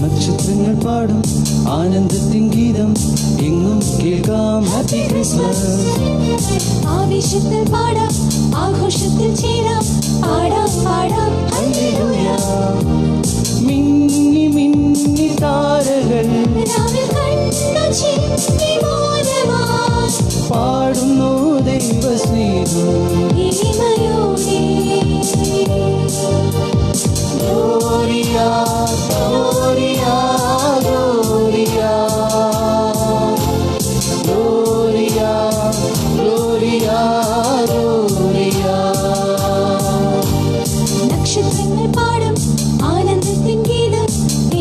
നക്ഷത്രങ്ങൾ പാടും ആനന്ദത്തിൻ ഗീതം എങ്ങും കേൾക്കാം. Happy Christmas. ആവേശത്തിൽ പാടാം, ആഘോഷത്തിൽ ചേരാം, പാടാം പാടാം ഹല്ലേലൂയ. മിന്നി മിന്നി താരകൾ രാവിൽ കണ്ണു ചിമ്മി മോനമായി പാടുന്നു ദൈവസ്നേഹം എളിമയോടെ. Gloria gloria gloria gloria gloria gloria. നക്ഷത്രങ്ങൾ പാടും ആനന്ദത്തിൻ ഗീതം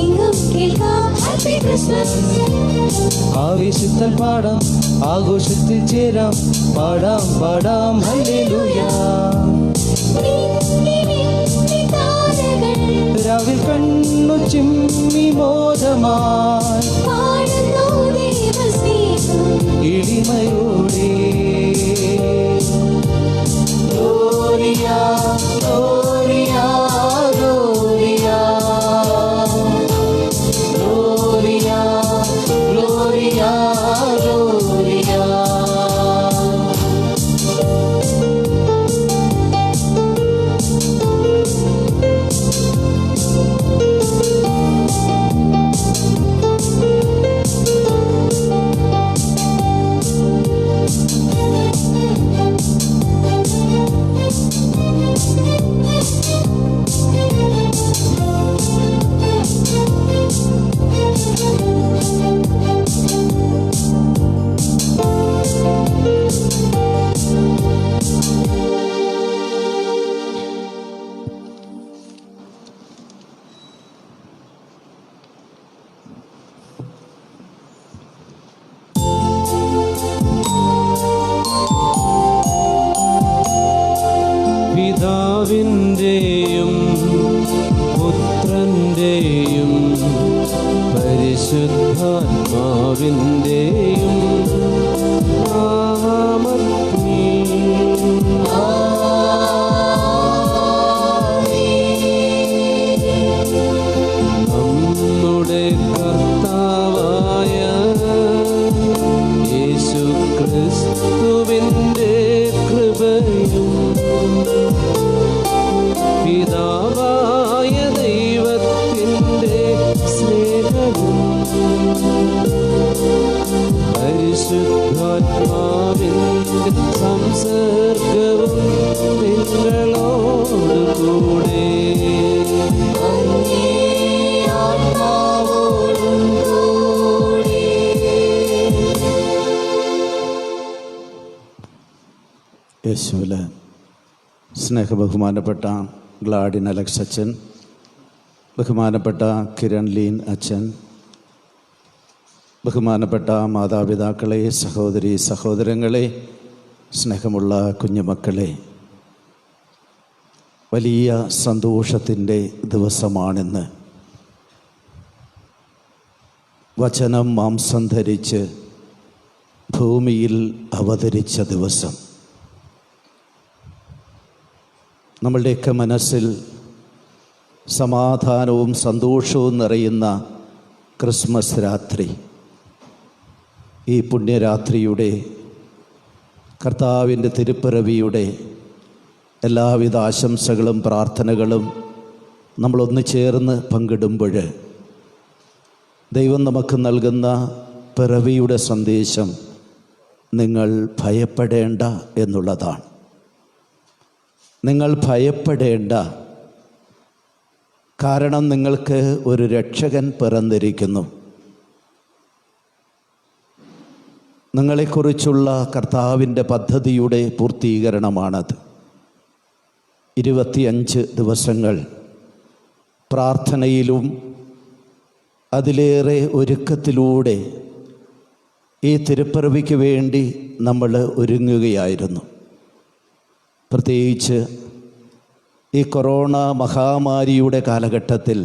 എങ്ങും കേൾക്കാം. Happy Christmas. ആവേശത്തിൽ പാടാം, ആഘോഷത്തിൽ ചേരാം, പാടാം പാടാം ഹല്ലേലൂയ. മിന്നി മിന്നി താരകൾ രാവിൽ കണ്ണു ചിമ്മി മോദമായി പാടുന്നു ദൈവസ്നേഹം എളിമയോടെ. Gloria gloria gloria gloria gloria gloria. പിതാവിൻ്റെയും പുത്രൻ്റെയും പരിശുദ്ധാത്മാവിൻ്റെയും നമ്മുടെ കർത്താവായ യേശു ക്രിസ്തുവിൻ്റെ കൃപയും പിതാവായ ദൈവത്തിൻ്റെ സ്നേഹവും പരിശുദ്ധാത്മാവിൻ്റെ സംസർഗവും നിങ്ങളോടുകൂടെ. യേശുവിലെ സ്നേഹബഹുമാനപ്പെട്ട ഗ്ലാഡിൻ അലക്സ് അച്ഛൻ, ബഹുമാനപ്പെട്ട കിരൺ ലീൻ അച്ഛൻ, ബഹുമാനപ്പെട്ട മാതാപിതാക്കളെ, സഹോദരി സഹോദരങ്ങളെ, സ്നേഹമുള്ള കുഞ്ഞുമക്കളെ, വലിയ സന്തോഷത്തിൻ്റെ ദിവസമാണെന്ന്. വചനം മാംസം ധരിച്ച് ഭൂമിയിൽ അവതരിച്ച ദിവസം. നമ്മളുടെയൊക്കെ മനസ്സിൽ സമാധാനവും സന്തോഷവും നിറയുന്ന ക്രിസ്മസ് രാത്രി. ഈ പുണ്യരാത്രിയുടെ കർത്താവിൻ്റെ തിരുപ്പിറവിയുടെ എല്ലാവിധ ആശംസകളും പ്രാർത്ഥനകളും നമ്മളൊന്ന് ചേർന്ന് പങ്കിടുമ്പോൾ ദൈവം നമുക്ക് നൽകുന്ന പിറവിയുടെ സന്ദേശം നിങ്ങൾ ഭയപ്പെടേണ്ട എന്നുള്ളതാണ്. നിങ്ങൾ ഭയപ്പെടേണ്ട, കാരണം നിങ്ങൾക്ക് ഒരു രക്ഷകൻ പിറന്നിരിക്കുന്നു. നിങ്ങളെക്കുറിച്ചുള്ള കർത്താവിൻ്റെ പദ്ധതിയുടെ പൂർത്തീകരണമാണത്. 25 ദിവസങ്ങൾ പ്രാർത്ഥനയിലും അതിലേറെ ഒരുക്കത്തിലൂടെ ഈ തിരുപ്പിറവിക്ക് വേണ്ടി നമ്മൾ ഒരുങ്ങുകയായിരുന്നു. പ്രത്യേകിച്ച് ഈ കൊറോണ മഹാമാരിയുടെ കാലഘട്ടത്തിൽ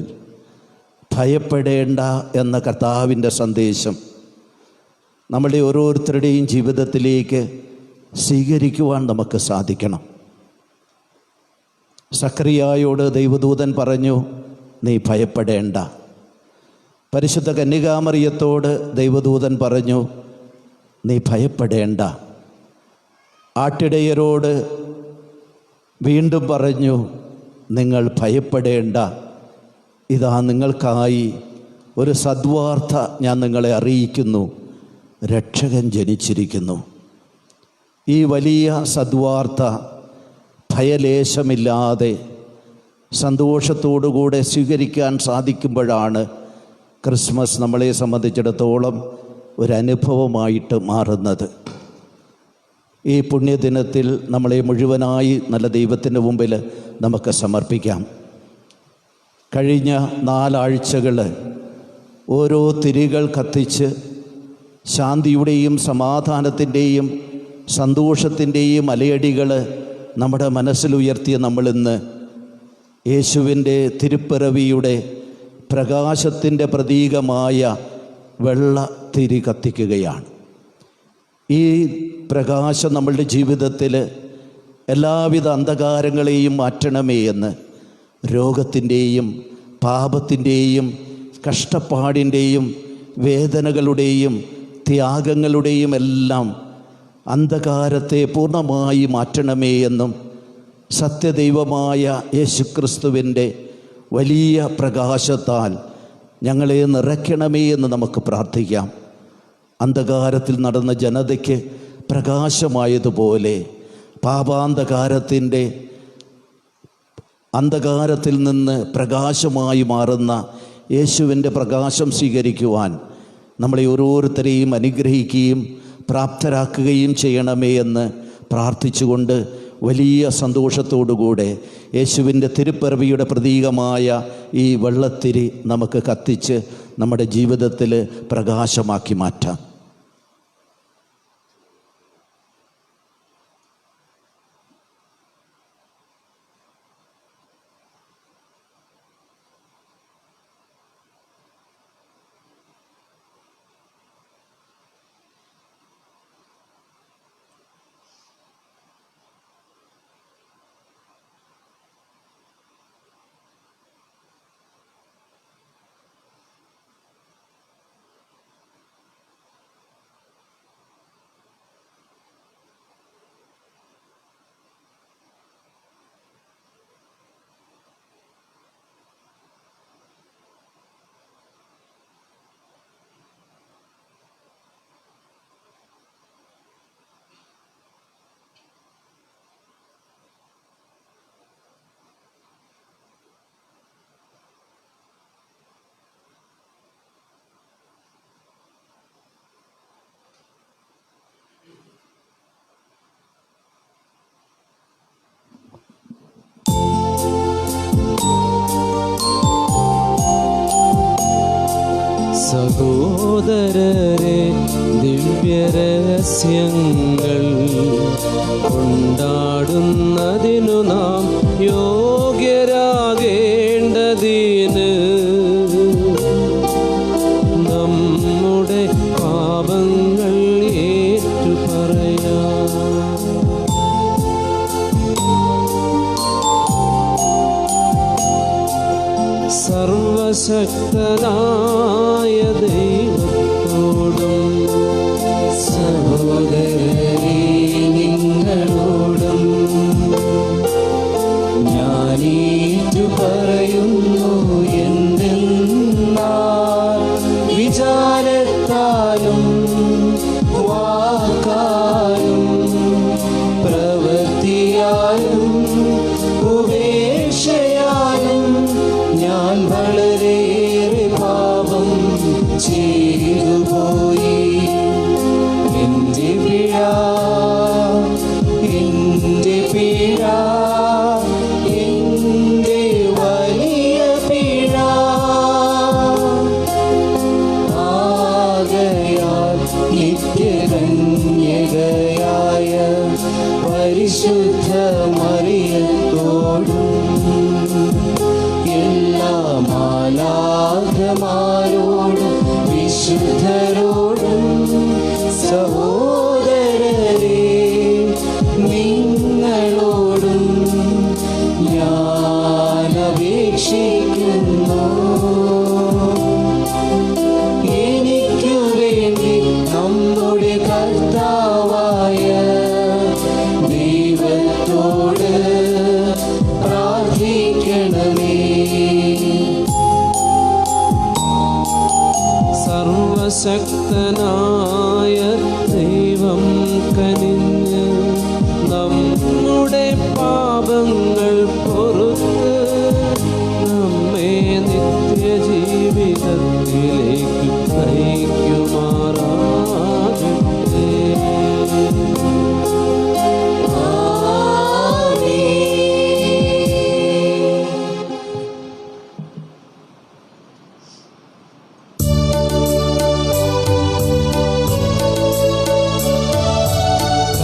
ഭയപ്പെടേണ്ട എന്ന കർത്താവിൻ്റെ സന്ദേശം നമ്മുടെ ഓരോരുത്തരുടെയും ജീവിതത്തിലേക്ക് സ്വീകരിക്കുവാൻ നമുക്ക് സാധിക്കണം. സക്കറിയായോട് ദൈവദൂതൻ പറഞ്ഞു, നീ ഭയപ്പെടേണ്ട. പരിശുദ്ധ കന്യകാമറിയത്തോട് ദൈവദൂതൻ പറഞ്ഞു, നീ ഭയപ്പെടേണ്ട. ആട്ടിടയരോട് വീണ്ടും പറഞ്ഞു, നിങ്ങൾ ഭയപ്പെടേണ്ട. ഇതാ നിങ്ങൾക്കായി ഒരു സദ്വാർത്ത ഞാൻ നിങ്ങളെ അറിയിക്കുന്നു, രക്ഷകൻ ജനിച്ചിരിക്കുന്നു. ഈ വലിയ സദ്വാർത്ത ഭയലേശമില്ലാതെ സന്തോഷത്തോടുകൂടെ സ്വീകരിക്കാൻ സാധിക്കുമ്പോഴാണ് ക്രിസ്മസ് നമ്മളെ സംബന്ധിച്ചിടത്തോളം ഒരനുഭവമായിട്ട് മാറുന്നത്. ഈ പുണ്യദിനത്തിൽ നമ്മളെ മുഴുവനായി നല്ല ദൈവത്തിൻ്റെ മുമ്പിൽ നമുക്ക് സമർപ്പിക്കാം. കഴിഞ്ഞ 4 ആഴ്ചകൾ ഓരോ തിരികൾ കത്തിച്ച് ശാന്തിയുടെയും സമാധാനത്തിൻ്റെയും സന്തോഷത്തിൻ്റെയും അലയടികൾ നമ്മുടെ മനസ്സിലുയർത്തിയ നമ്മളിന്ന് യേശുവിൻ്റെ തിരുപ്പിറവിയുടെ പ്രകാശത്തിൻ്റെ പ്രതീകമായ വെള്ള തിരി കത്തിക്കുകയാണ്. ഈ പ്രകാശം നമ്മളുടെ ജീവിതത്തിൽ എല്ലാവിധ അന്ധകാരങ്ങളെയും മാറ്റണമേ എന്ന് രോഗത്തിൻ്റെയും പാപത്തിൻ്റെയും കഷ്ടപ്പാടിൻ്റെയും വേദനകളുടെയും ത്യാഗങ്ങളുടെയും എല്ലാം അന്ധകാരത്തെ പൂർണ്ണമായി മാറ്റണമേ എന്നും സത്യദൈവമായ യേശുക്രിസ്തുവിൻ്റെ വലിയ പ്രകാശത്താൽ ഞങ്ങളെ നിറയ്ക്കണമേ എന്ന് നമുക്ക് പ്രാർത്ഥിക്കാം. അന്ധകാരത്തിൽ നടന്ന ജനതയ്ക്ക് പ്രകാശമായതുപോലെ പാപാന്ധകാരത്തിൻ്റെ അന്ധകാരത്തിൽ നിന്ന് പ്രകാശമായി മാറുന്ന യേശുവിൻ്റെ പ്രകാശം സ്വീകരിക്കുവാൻ നമ്മളെ ഓരോരുത്തരെയും അനുഗ്രഹിക്കുകയും പ്രാപ്തരാക്കുകയും ചെയ്യണമേ എന്ന് പ്രാർത്ഥിച്ചുകൊണ്ട് വലിയ സന്തോഷത്തോടുകൂടെ യേശുവിൻ്റെ തിരുപ്പിറവിയുടെ പ്രതീകമായ ഈ വെള്ളത്തിരി നമുക്ക് കത്തിച്ച് നമ്മുടെ ജീവിതത്തിൽ പ്രകാശമാക്കി മാറ്റാം. സഹോദരരെ, ദിവ്യരഹസ്യങ്ങൾ കൊണ്ടാടുന്നതിനു നാം യോഗ്യരാകേണ്ടതിന് നമ്മുടെ പാപങ്ങൾ ഏറ്റുപറയാം. സർവശക്തനായ ദൈവത്തോടും വാക്കാലും പ്രവൃത്തിയാലും ഉപേക്ഷയാലും ഞാൻ വളരെയേറെ പാപം ചെയ്തു പോയി. എൻ്റെ പിഴ എൻ്റെ പിഴ എൻ്റെ വലിയ പിഴ. ആകയാൽ നിത്യകന്യകയായ പരിശുദ്ധ മറിയത്തോടും എല്ലാ മാലാഖമാരോടും വിശുദ്ധരോടും സഹോദരരേ നിങ്ങളോടും ഞാൻ അപേക്ഷിക്കുന്നു, എനിക്കു വേണ്ടി നമ്മുടെ കർത്താവായ ദൈവത്തോട് പ്രാർത്ഥിക്കണമേ. സർവശക്തനായ ദൈവം കനിഞ്ഞ് നമ്മുടെ പാപങ്ങൾ പൊറുത്ത് നമ്മെ നിത്യജീവിതത്തിലേക്ക് നയിക്കുമാറാകട്ടെ.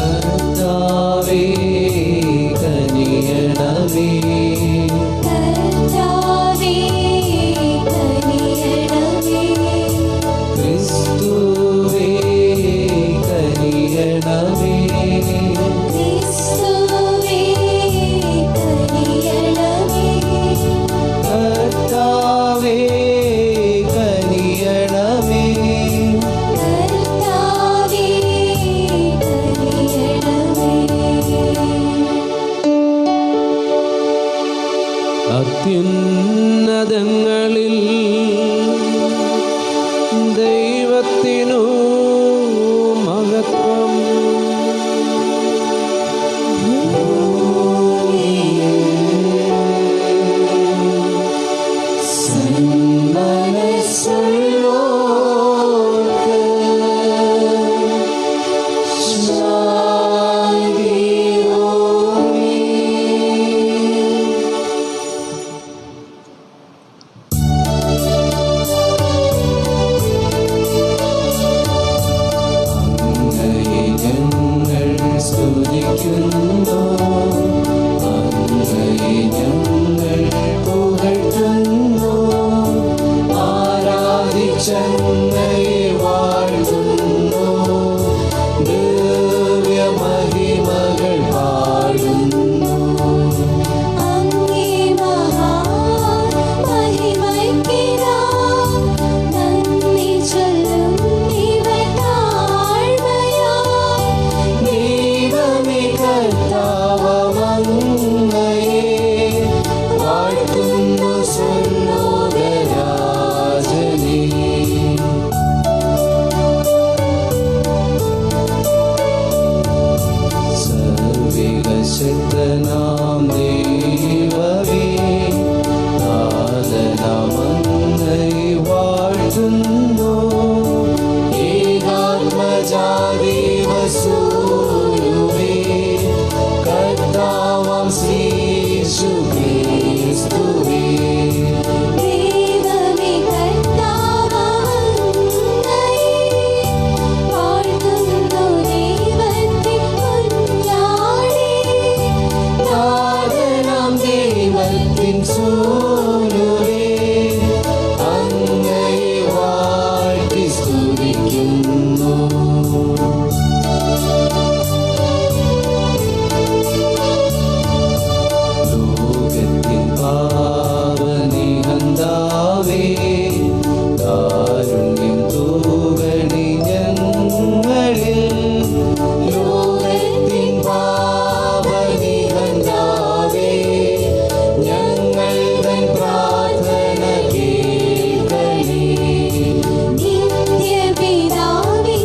കർത്താവേ കനിയണമേ. കർത്താവേ കനിയണമേ. ക്രിസ്തുവേ കനിയണമേ. ക്രിസ്തുവേ കനിയണമേ. കർത്താവേ കനിയണമേ. കർത്താവേ കനിയണമേ. അത്യുന്നതങ്ങളിൽ ദൈവത്തിനു മഹത്വം. അങ്ങയെ ഞങ്ങൾ സ്തുതിക്കുന്നു, അങ്ങയെ ഞങ്ങൾ പുകഴ്ത്തുന്നു, ആരാധിച്ചങ്ങയെ വാഴ്ത്തുന്നു, ദിവ്യമഹിമകൾ പാടുന്നു. അങ്ങേ മഹാമഹിമയ്ക്കിതാ നന്ദി ചൊല്ലും ദൈവതാഴ്മയായി. ദൈവമേ കർത്താവമങ്ങയെ വാഴ്ത്തുന്നു സ്വർലോകരാജനേ. സർവ്വശക്തനാം ദൈവമേ നാഥനാമങ്ങയെ വാഴ്ത്തുന്നു, ഏകാത്മജാദേവസൂനുവേ കർത്താവാം ശ്രീയേശുക്രിസ്തുവേ. ദൈവമേ കർത്താവങ്ങയെ വാഴ്ത്തുന്നു ദൈവത്തിൻ കുഞ്ഞാടേ. നാഥനാം ദൈവത്തിൻ സൂനുവേ അങ്ങയെ വാഴ്ത്തി സ്തുതിക്കുന്നു. ലോകത്തിൻ പാവനിഹന്താവേ കാരുണ്യം തൂകണി ഞങ്ങളിൽ. ലോകത്തിൻ പാവനിഹന്താവേ ഞങ്ങൾ തൻ പ്രാർത്ഥന കേൾക്കണേ. നിത്യപിതാവേ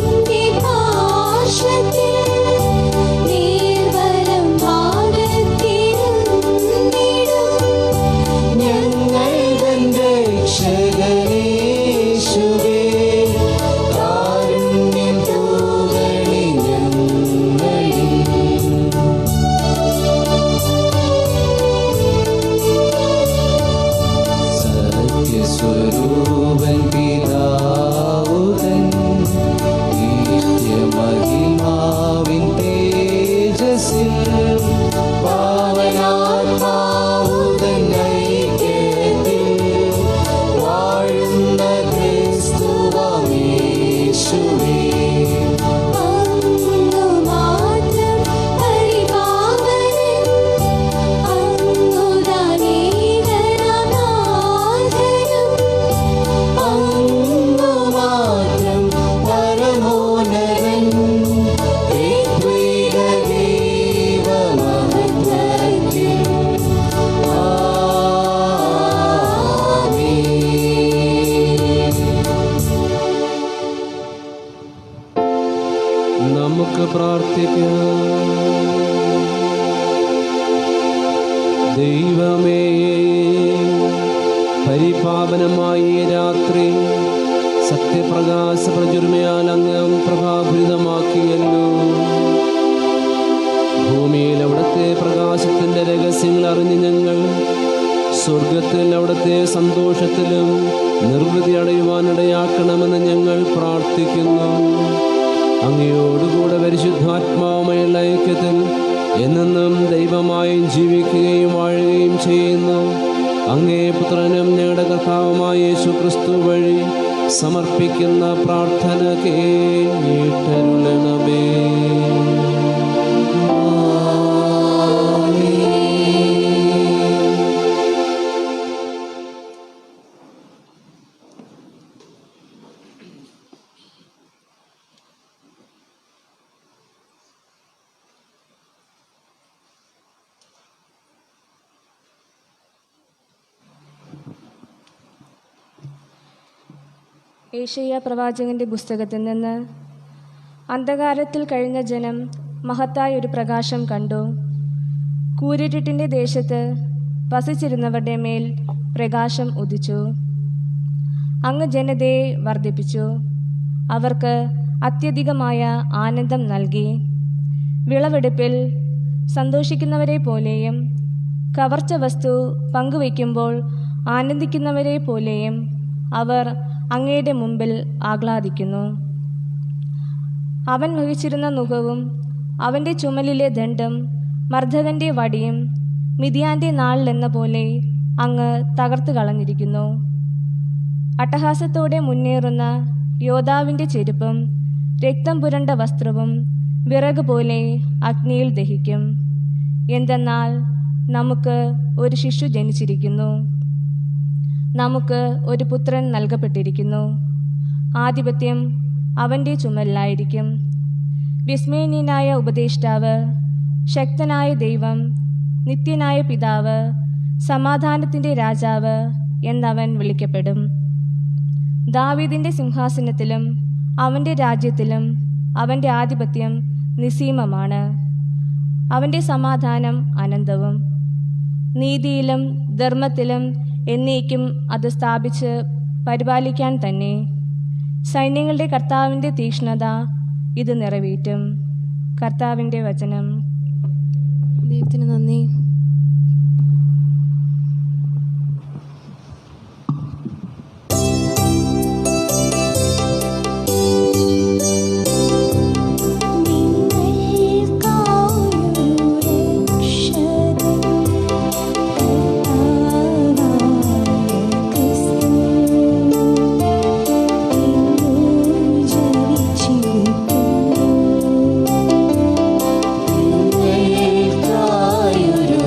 നമുക്ക് പ്രാർത്ഥിക്കാം. ദൈവമേ, പരിപാവനമായ ഈ രാത്രി സത്യപ്രകാശ പ്രചുരമയാൽ അങ്ങ് പ്രഭാപൂരിതമാക്കിയല്ലോ. ഭൂമിയിൽ അവിടുത്തെ പ്രകാശത്തിൻ്റെ രഹസ്യങ്ങൾ അറിഞ്ഞ് ഞങ്ങൾ സ്വർഗത്തിൽ അവിടുത്തെ സന്തോഷത്തിലും നിർവൃതി അടയുവാനിടയാക്കണമെന്ന് ഞങ്ങൾ പ്രാർത്ഥിക്കുന്നു. അങ്ങയോടുകൂടെ പരിശുദ്ധാത്മാവുമായുള്ള ഐക്യത്തിൽ എന്നെന്നും ദൈവമായും ജീവിക്കുകയും വാഴുകയും ചെയ്യുന്നു അങ്ങേ പുത്രനും ഞങ്ങളുടെ കർത്താവുമായ യേശുക്രിസ്തു വഴി സമർപ്പിക്കുന്ന പ്രാർത്ഥന കേട്ടരുളണമേ. ഏശയ്യാ പ്രവാചകന്റെ പുസ്തകത്തിൽ നിന്ന് അന്ധകാരത്തിൽ കഴിഞ്ഞ ജനം മഹത്തായ ഒരു പ്രകാശം കണ്ടു. കൂരിരുട്ടിൻ്റെ ദേശത്ത് വസിച്ചിരുന്നവരുടെ മേൽ പ്രകാശം ഉദിച്ചു. അങ്ങ് ജനതയെ വർദ്ധിപ്പിച്ചു, അവർക്ക് അത്യധികമായ ആനന്ദം നൽകി. വിളവെടുപ്പിൽ സന്തോഷിക്കുന്നവരെ പോലെയും കവർച്ച വസ്തു പങ്കുവയ്ക്കുമ്പോൾ ആനന്ദിക്കുന്നവരെ പോലെയും അവർ അങ്ങയുടെ മുമ്പിൽ ആഹ്ലാദിക്കുന്നു. അവൻ വഹിച്ചിരുന്ന നുകവും അവൻ്റെ ചുമലിലെ ദണ്ഡും മർദ്ദകന്റെ വടിയും മിതിയാന്റെ നാളിലെന്ന പോലെ അങ്ങ് തകർത്ത് കളഞ്ഞിരിക്കുന്നു. അട്ടഹാസത്തോടെ മുന്നേറുന്ന യോദ്ധാവിൻ്റെ ചെരുപ്പും രക്തം പുരണ്ട വസ്ത്രവും വിറക് പോലെ അഗ്നിയിൽ ദഹിക്കും. എന്തെന്നാൽ നമുക്ക് ഒരു ശിശു ജനിച്ചിരിക്കുന്നു, നമുക്ക് ഒരു പുത്രൻ നൽകപ്പെട്ടിരിക്കുന്നു. ആധിപത്യം അവൻ്റെ ചുമലിലായിരിക്കും. വിസ്മയനീയനായ ഉപദേഷ്ടാവ്, ശക്തനായ ദൈവം, നിത്യനായ പിതാവ്, സമാധാനത്തിൻ്റെ രാജാവ് എന്നവൻ വിളിക്കപ്പെടും. ദാവീദിൻ്റെ സിംഹാസനത്തിലും അവൻ്റെ രാജ്യത്തിലും അവൻ്റെ ആധിപത്യം നിസ്സീമമാണ്. അവൻ്റെ സമാധാനം അനന്തവും. നീതിയിലും ധർമ്മത്തിലും എന്നേക്കും അത് സ്ഥാപിച്ച് പരിപാലിക്കാൻ തന്നെ. സൈന്യങ്ങളുടെ കർത്താവിൻ്റെ തീക്ഷ്ണത ഇത് നിറവേറ്റും. കർത്താവിൻ്റെ വചനം. ദൈവത്തിന് നന്ദി. ൊരു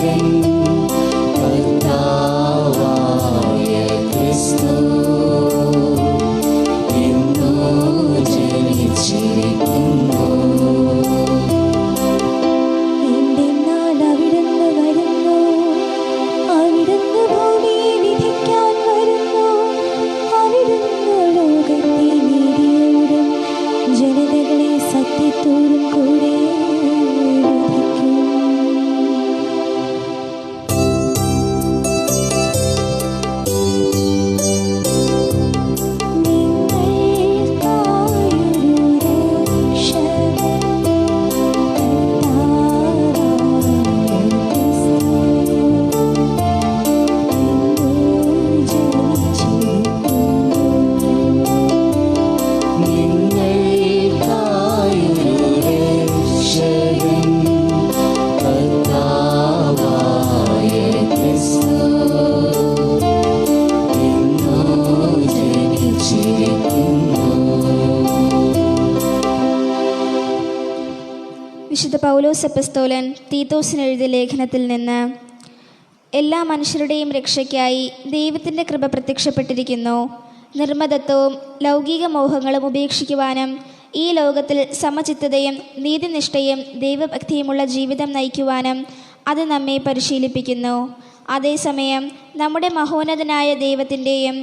രക്ഷകൻ കർത്താവായ ക്രിസ്തു ഇന്നു ജനിച്ചിരിക്കുന്നു. എന്തെന്നാൽ അവിടുന്ന് വരുന്നു, അവിടുന്ന് ഭൂമിയെ വിധിക്കാൻ വരുന്നു. അവിടുന്ന് ലോകത്തെ നീതിയോടും ജനതകളെ സത്യത്തോടും കൂടെ വിധിക്കും. വിശുദ്ധ പൗലോസ് അപ്പസ്തോലൻ തീത്തോസിന് എഴുതിയ ലേഖനത്തിൽ നിന്ന്, എല്ലാ മനുഷ്യരുടെയും രക്ഷയ്ക്കായി ദൈവത്തിൻ്റെ കൃപ പ്രത്യക്ഷപ്പെട്ടിരിക്കുന്നു. നിർമ്മതത്വവും ലൗകിക മോഹങ്ങളും ഉപേക്ഷിക്കുവാനും ഈ ലോകത്തിൽ സമചിത്തതയും നീതിനിഷ്ഠയും ദൈവഭക്തിയുമുള്ള ജീവിതം നയിക്കുവാനും അത് നമ്മെ പരിശീലിപ്പിക്കുന്നു. അതേസമയം നമ്മുടെ മഹോന്നതനായ ദൈവത്തിൻ്റെയും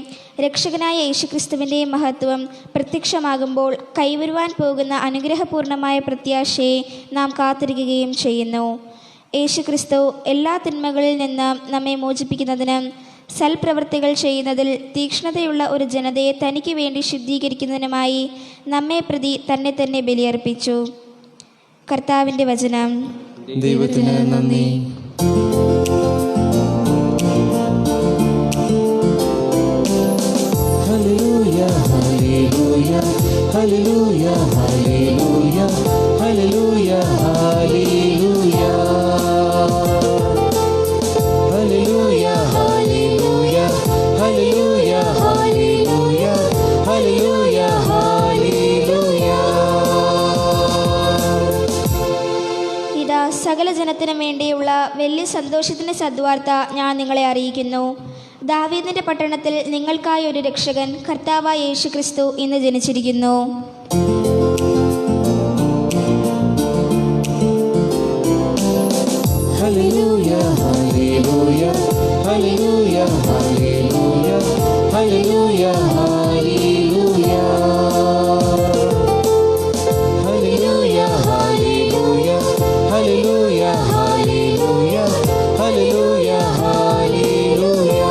രക്ഷകനായ യേശുക്രിസ്തുവിൻ്റെയും മഹത്വം പ്രത്യക്ഷമാകുമ്പോൾ കൈവരുവാൻ പോകുന്ന അനുഗ്രഹപൂർണമായ പ്രത്യാശയെ നാം കാത്തിരിക്കുകയും ചെയ്യുന്നു. യേശുക്രിസ്തു എല്ലാ തിന്മകളിൽ നിന്ന് നമ്മെ മോചിപ്പിക്കുന്നതിനും സൽപ്രവൃത്തികൾ ചെയ്യുന്നതിൽ തീക്ഷ്ണതയുള്ള ഒരു ജനതയെ തനിക്ക് വേണ്ടി ശുദ്ധീകരിക്കുന്നതിനുമായി നമ്മെ പ്രതി തന്നെ തന്നെ ബലിയർപ്പിച്ചു. കർത്താവിൻ്റെ വചനം. ദൈവത്തിന് നന്ദി. Hallelujah hallelujah hallelujah hallelujah hallelujah hallelujah hallelujah hallelujah hallelujah hallelujah hallelujah hallelujah. ഇതാ സകല ജനത്തിനും വേണ്ടിയുള്ള വലിയ സന്തോഷത്തിൻ്റെ സദ്വാർത്ത ഞാൻ നിങ്ങളെ അറിയിക്കുന്നു. ദാവീദിന്റെ പട്ടണത്തിൽ നിങ്ങൾക്കായി ഒരു രക്ഷകൻ കർത്താവായ യേശുക്രിസ്തു ഇന്ന് ജനിച്ചിരിക്കുന്നു. Hallelujah hallelujah hallelujah hallelujah hallelujah hallelujah hallelujah hallelujah hallelujah hallelujah hallelujah hallelujah.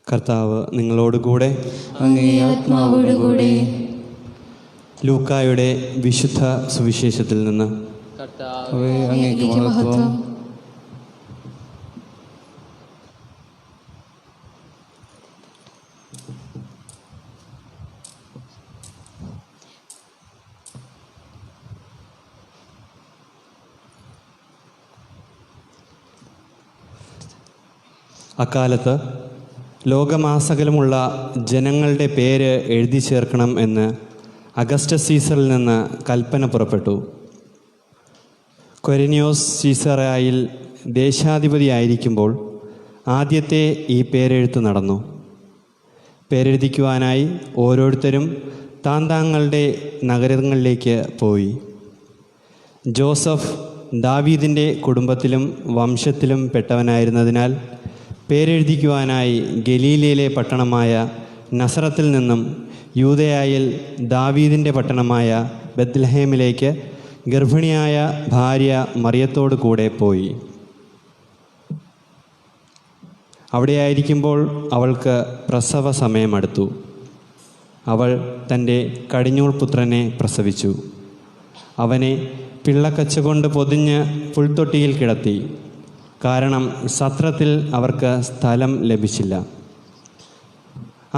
കർത്താവ് നിങ്ങളോടുകൂടെ, അങ്ങേ ആത്മാവോടുകൂടെ. ലൂക്കായുടെ വിശുദ്ധ സുവിശേഷത്തിൽ നിന്ന്. കർത്താവേ, അങ്ങേക്ക് മഹത്വം. അക്കാലത്ത് ലോകമാസകലമുള്ള ജനങ്ങളുടെ പേര് എഴുതി ചേർക്കണം എന്ന് അഗസ്റ്റസ് സീസറിൽ നിന്ന് കൽപ്പന പുറപ്പെട്ടു. ക്വരിനിയോസ് സീസറായിൽ ദേശാധിപതിയായിരിക്കുമ്പോൾ ആദ്യത്തെ ഈ പേരെഴുത്ത് നടന്നു. പേരെഴുതിക്കുവാനായി ഓരോരുത്തരും താന്താങ്ങളുടെ നഗരങ്ങളിലേക്ക് പോയി. ജോസഫ് ദാവീദിൻ്റെ കുടുംബത്തിലും വംശത്തിലും പെട്ടവനായിരുന്നതിനാൽ പേരെഴുതിക്കുവാനായി ഗലീലയിലെ പട്ടണമായ നസറത്തിൽ നിന്നും യൂദയായിൽ ദാവീദിൻ്റെ പട്ടണമായ ബത്ലഹേമിലേക്ക് ഗർഭിണിയായ ഭാര്യ മറിയത്തോടു കൂടെ പോയി. അവിടെയായിരിക്കുമ്പോൾ അവൾക്ക് പ്രസവ സമയമടുത്തു. അവൾ തൻ്റെ കടിഞ്ഞൂൽ പുത്രനെ പ്രസവിച്ചു. അവനെ പിള്ളക്കച്ച കൊണ്ട് പൊതിഞ്ഞ് പുൽത്തൊട്ടിയിൽ കിടത്തി. കാരണം സത്രത്തിൽ അവർക്ക് സ്ഥലം ലഭിച്ചില്ല.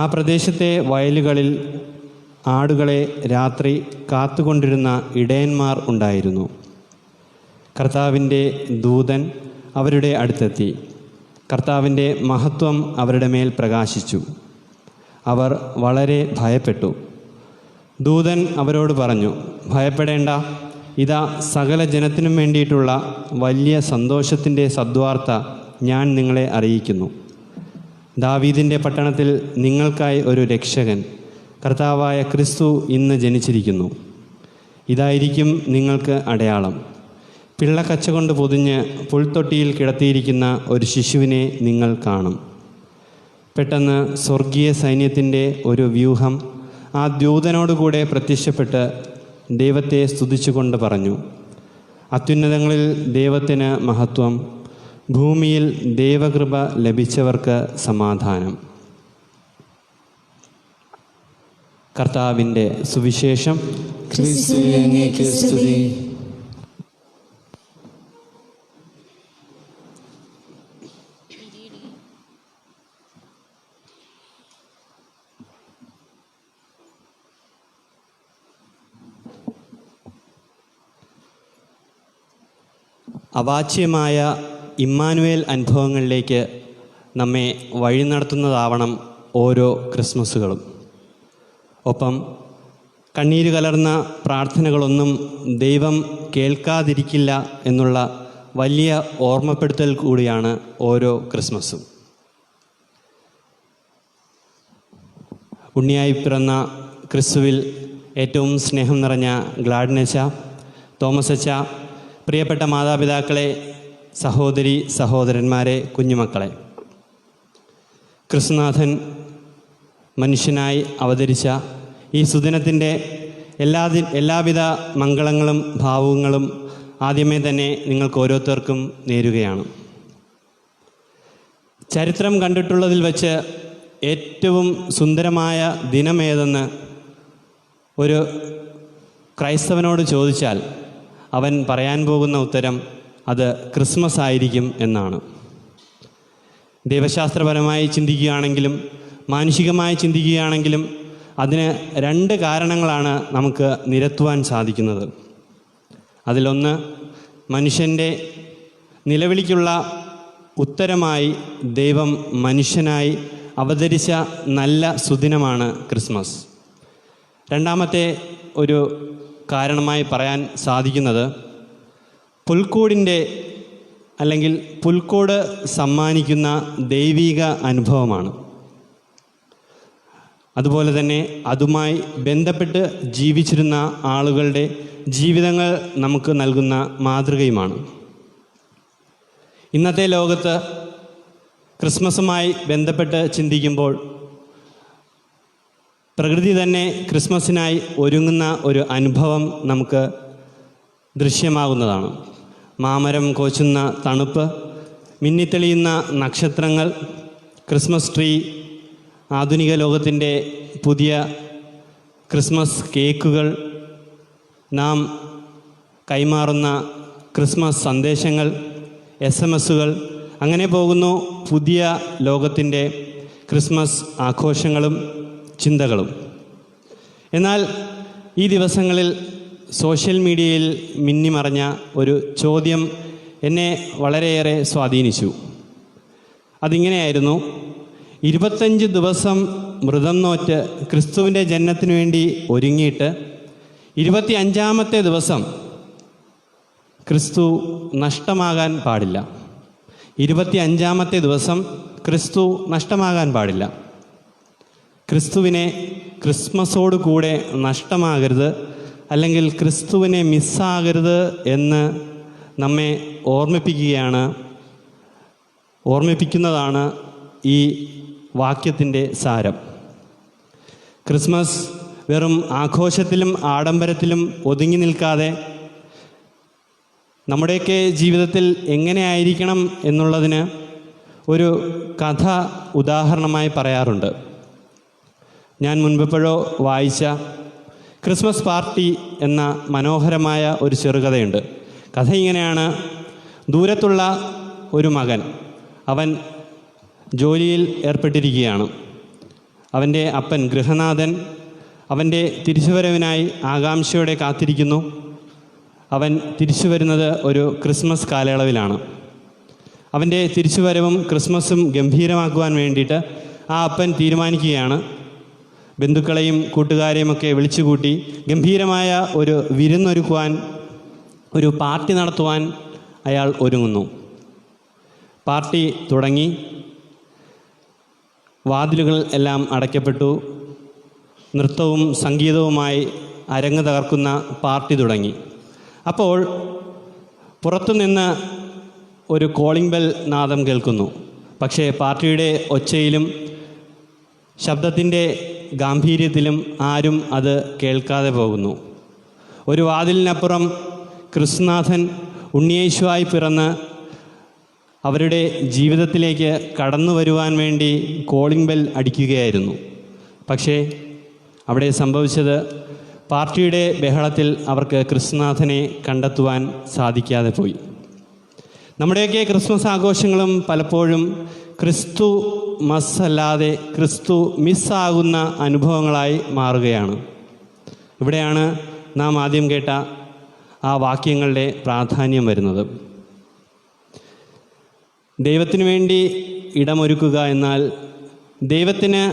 ആ പ്രദേശത്തെ വയലുകളിൽ ആടുകളെ രാത്രി കാത്തുകൊണ്ടിരുന്ന ഇടയന്മാർ ഉണ്ടായിരുന്നു. കർത്താവിൻ്റെ ദൂതൻ അവരുടെ അടുത്തെത്തി. കർത്താവിൻ്റെ മഹത്വം അവരുടെ മേൽ പ്രകാശിച്ചു. അവർ വളരെ ഭയപ്പെട്ടു. ദൂതൻ അവരോട് പറഞ്ഞു, ഭയപ്പെടേണ്ട, ഇതാ സകല ജനത്തിനും വേണ്ടിയിട്ടുള്ള വലിയ സന്തോഷത്തിൻ്റെ സദ്വാർത്ത ഞാൻ നിങ്ങളെ അറിയിക്കുന്നു. ദാവീദിൻ്റെ പട്ടണത്തിൽ നിങ്ങൾക്കായി ഒരു രക്ഷകൻ, കർത്താവായ ക്രിസ്തു ഇന്ന് ജനിച്ചിരിക്കുന്നു. ഇതായിരിക്കും നിങ്ങൾക്ക് അടയാളം. പിള്ളക്കച്ച കൊണ്ട് പൊതിഞ്ഞ് പുൽത്തൊട്ടിയിൽ കിടത്തിയിരിക്കുന്ന ഒരു ശിശുവിനെ നിങ്ങൾ കാണും. പെട്ടെന്ന് സ്വർഗീയ സൈന്യത്തിൻ്റെ ഒരു വ്യൂഹം ആ ദൂതനോടുകൂടെ പ്രത്യക്ഷപ്പെട്ട് ദൈവത്തെ സ്തുതിച്ചുകൊണ്ട് പറഞ്ഞു, അത്യുന്നതങ്ങളിൽ ദൈവത്തിന് മഹത്വം, ഭൂമിയിൽ ദൈവകൃപ ലഭിച്ചവർക്ക് സമാധാനം. കർത്താവിൻ്റെ സുവിശേഷം. ക്രിസ്തുവേ, അങ്ങേക്ക് സ്തുതി. അവാച്യമായ ഇമ്മാനുവേൽ അനുഭവങ്ങളിലേക്ക് നമ്മെ വഴി നടത്തുന്നതാവണം ഓരോ ക്രിസ്മസുകളും. ഒപ്പം കണ്ണീര് കലർന്ന പ്രാർത്ഥനകളൊന്നും ദൈവം കേൾക്കാതിരിക്കില്ല എന്നുള്ള വലിയ ഓർമ്മപ്പെടുത്തൽ കൂടിയാണ് ഓരോ ക്രിസ്മസും. ഉണ്ണിയായി പിറന്ന ക്രിസ്തുവിൽ ഏറ്റവും സ്നേഹം നിറഞ്ഞ ഗ്ലാഡിനച്ച, തോമസ് അച്ച, പ്രിയപ്പെട്ട മാതാപിതാക്കളെ, സഹോദരി സഹോദരന്മാരെ, കുഞ്ഞുമക്കളെ, ക്രിസ്തുനാഥൻ മനുഷ്യനായി അവതരിച്ച ഈ സുദിനത്തിൻ്റെ എല്ലാവിധ മംഗളങ്ങളും ഭാവുകങ്ങളും ആദ്യമേ തന്നെ നിങ്ങൾക്ക് ഓരോരുത്തർക്കും നേരുകയാണ്. ചരിത്രം കണ്ടിട്ടുള്ളതിൽ വച്ച് ഏറ്റവും സുന്ദരമായ ദിനമേതെന്ന് ഒരു ക്രൈസ്തവനോട് ചോദിച്ചാൽ അവൻ പറയാൻ പോകുന്ന ഉത്തരം അത് ക്രിസ്മസ് ആയിരിക്കും എന്നാണ്. ദൈവശാസ്ത്രപരമായി ചിന്തിക്കുകയാണെങ്കിലും മാനുഷികമായി ചിന്തിക്കുകയാണെങ്കിലും അതിന് രണ്ട് കാരണങ്ങളാണ് നമുക്ക് നിരത്തുവാൻ സാധിക്കുന്നത്. അതിലൊന്ന്, മനുഷ്യൻ്റെ നിലവിളിക്കുള്ള ഉത്തരമായി ദൈവം മനുഷ്യനായി അവതരിച്ച നല്ല സുദിനമാണ് ക്രിസ്മസ്. രണ്ടാമത്തെ ഒരു കാരണമായി പറയാൻ സാധിക്കുന്നത് പുൽക്കൂടിൻ്റെ അല്ലെങ്കിൽ പുൽക്കൂട് സമ്മാനിക്കുന്ന ദൈവിക അനുഭവമാണ്. അതുപോലെ തന്നെ അതുമായി ബന്ധപ്പെട്ട് ജീവിച്ചിരുന്ന ആളുകളുടെ ജീവിതങ്ങൾ നമുക്ക് നൽകുന്ന മാതൃകയുമാണ്. ഇന്നത്തെ ലോകത്ത് ക്രിസ്മസുമായി ബന്ധപ്പെട്ട് ചിന്തിക്കുമ്പോൾ പ്രകൃതി തന്നെ ക്രിസ്മസിനായി ഒരുങ്ങുന്ന ഒരു അനുഭവം നമുക്ക് ദൃശ്യമാകുന്നതാണ്. മാമരം കോച്ചുന്ന തണുപ്പ്, മിന്നിത്തെളിയുന്ന നക്ഷത്രങ്ങൾ, ക്രിസ്മസ് ട്രീ, ആധുനിക ലോകത്തിൻ്റെ പുതിയ ക്രിസ്മസ് കേക്കുകൾ, നാം കൈമാറുന്ന ക്രിസ്മസ് സന്ദേശങ്ങൾ, SMS-കൾ, അങ്ങനെ പോകുന്നു പുതിയ ലോകത്തിൻ്റെ ക്രിസ്മസ് ആഘോഷങ്ങളും ചിന്തകളും. എന്നാൽ ഈ ദിവസങ്ങളിൽ സോഷ്യൽ മീഡിയയിൽ മിന്നിമറഞ്ഞ ഒരു ചോദ്യം എന്നെ വളരെയേറെ സ്വാധീനിച്ചു. അതിങ്ങനെയായിരുന്നു: 25 ദിവസം വ്രതം നോറ്റ് ക്രിസ്തുവിൻ്റെ ജനനത്തിനു വേണ്ടി ഒരുങ്ങിയിട്ട് 25-ാമത്തെ ദിവസം ക്രിസ്തു നഷ്ടമാകാൻ പാടില്ല. 25-ാമത്തെ ദിവസം ക്രിസ്തു നഷ്ടമാകാൻ പാടില്ല. ക്രിസ്തുവിനെ ക്രിസ്മസോട് കൂടെ നഷ്ടമാകരുത്, അല്ലെങ്കിൽ ക്രിസ്തുവിനെ മിസ്സാകരുത് എന്ന് നമ്മെ ഓർമ്മിപ്പിക്കുന്നതാണ് ഈ വാക്യത്തിൻ്റെ സാരം. ക്രിസ്മസ് വെറും ആഘോഷത്തിലും ആഡംബരത്തിലും ഒതുങ്ങി നിൽക്കാതെ നമ്മുടെയൊക്കെ ജീവിതത്തിൽ എങ്ങനെയായിരിക്കണം എന്നുള്ളതിന് ഒരു കഥ ഉദാഹരണമായി പറയാറുണ്ട്. ഞാൻ മുൻപെപ്പോഴോ വായിച്ച ക്രിസ്മസ് പാർട്ടി എന്ന മനോഹരമായ ഒരു ചെറുകഥയുണ്ട്. കഥ ഇങ്ങനെയാണ്: ദൂരത്തുള്ള ഒരു മകൻ, അവൻ ജോലിയിൽ ഏർപ്പെട്ടിരിക്കുകയാണ്. അവൻ്റെ അപ്പൻ ഗൃഹനാഥൻ അവൻ്റെ തിരിച്ചുവരവിനായി ആകാംക്ഷയോടെ കാത്തിരിക്കുന്നു. അവൻ തിരിച്ചു വരുന്നത് ഒരു ക്രിസ്മസ് കാലയളവിലാണ്. അവൻ്റെ തിരിച്ചുവരവും ക്രിസ്മസും ഗംഭീരമാക്കുവാൻ വേണ്ടിയിട്ട് ആ അപ്പൻ തീരുമാനിക്കുകയാണ്. ബന്ധുക്കളെയും കൂട്ടുകാരെയും ഒക്കെ വിളിച്ചുകൂട്ടി ഗംഭീരമായ ഒരു വിരുന്നൊരുക്കുവാൻ, ഒരു പാർട്ടി നടത്തുവാൻ അയാൾ ഒരുങ്ങുന്നു. പാർട്ടി തുടങ്ങി. വാതിലുകൾ എല്ലാം അടയ്ക്കപ്പെട്ടു. നൃത്തവും സംഗീതവുമായി അരങ്ങ് തകർക്കുന്ന പാർട്ടി തുടങ്ങി. അപ്പോൾ പുറത്തുനിന്ന് ഒരു കോളിംഗ് ബെൽ നാദം കേൾക്കുന്നു. പക്ഷേ പാർട്ടിയുടെ ഒച്ചയിലും ശബ്ദത്തിൻ്റെ ഗാംഭീര്യത്തിലും ആരും അത് കേൾക്കാതെ പോകുന്നു. ഒരു വാതിലിനപ്പുറം ക്രിസ്തുനാഥൻ ഉണ്ണിയേശുവായി പിറന്ന് അവരുടെ ജീവിതത്തിലേക്ക് കടന്നു വരുവാൻ വേണ്ടി കോളിംഗ് ബെൽ അടിക്കുകയായിരുന്നു. പക്ഷേ അവിടെ സംഭവിച്ചത്, പാർട്ടിയുടെ ബഹളത്തിൽ അവർക്ക് ക്രിസ്തുനാഥനെ കണ്ടെത്തുവാൻ സാധിക്കാതെ പോയി. നമ്മുടെയൊക്കെ ക്രിസ്മസ് ആഘോഷങ്ങളും പലപ്പോഴും ക്രിസ്തു മസ്സല്ലാതെ ക്രിസ്തു മിസ്സാകുന്ന അനുഭവങ്ങളായി മാറുകയാണ്. ഇവിടെയാണ് നാം ആദ്യം കേട്ട ആ വാക്യങ്ങളുടെ പ്രാധാന്യം വരുന്നത്. ദൈവത്തിനു വേണ്ടി ഇടമൊരുക്കുക എന്നാൽ ദൈവത്തിന്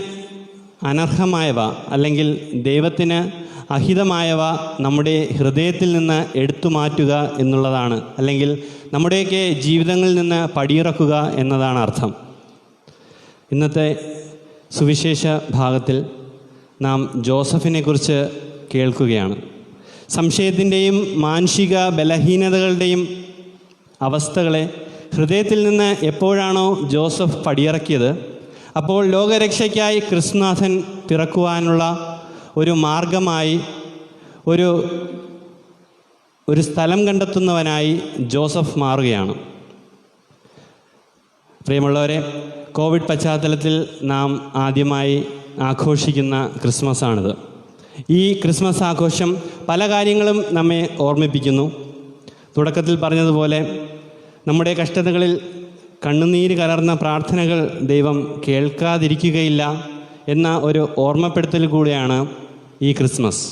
അനർഹമായവ അല്ലെങ്കിൽ ദൈവത്തിന് അഹിതമായവ നമ്മുടെ ഹൃദയത്തിൽ നിന്ന് എടുത്തു മാറ്റുക എന്നുള്ളതാണ്, അല്ലെങ്കിൽ നമ്മുടെയൊക്കെ ജീവിതങ്ങളിൽ നിന്ന് പടിയിറക്കുക എന്നതാണ് അർത്ഥം. ഇന്നത്തെ സുവിശേഷ ഭാഗത്തിൽ നാം ജോസഫിനെക്കുറിച്ച് കേൾക്കുകയാണ്. സംശയത്തിൻ്റെയും മാനുഷിക ബലഹീനതകളുടെയും അവസ്ഥകളെ ഹൃദയത്തിൽ നിന്ന് എപ്പോഴാണോ ജോസഫ് പടിയിറക്കിയത്, അപ്പോൾ ലോകരക്ഷയ്ക്കായി ക്രിസ്തുനാഥൻ പിറക്കുവാനുള്ള ഒരു മാർഗമായി, ഒരു സ്ഥലം കണ്ടെത്തുന്നവനായി ജോസഫ് മാറുകയാണ്. പ്രിയമുള്ളവരെ, കോവിഡ് പശ്ചാത്തലത്തിൽ നാം ആദ്യമായി ആഘോഷിക്കുന്ന ക്രിസ്മസാണിത്. ഈ ക്രിസ്മസ് ആഘോഷം പല കാര്യങ്ങളും നമ്മെ ഓർമ്മിപ്പിക്കുന്നു. തുടക്കത്തിൽ പറഞ്ഞതുപോലെ നമ്മുടെ കഷ്ടതകളിൽ കണ്ണുനീര് കലർന്ന പ്രാർത്ഥനകൾ ദൈവം കേൾക്കാതിരിക്കുകയില്ല എന്ന ഒരു ഓർമ്മപ്പെടുത്തൽ കൂടിയാണ് ഈ ക്രിസ്മസ്.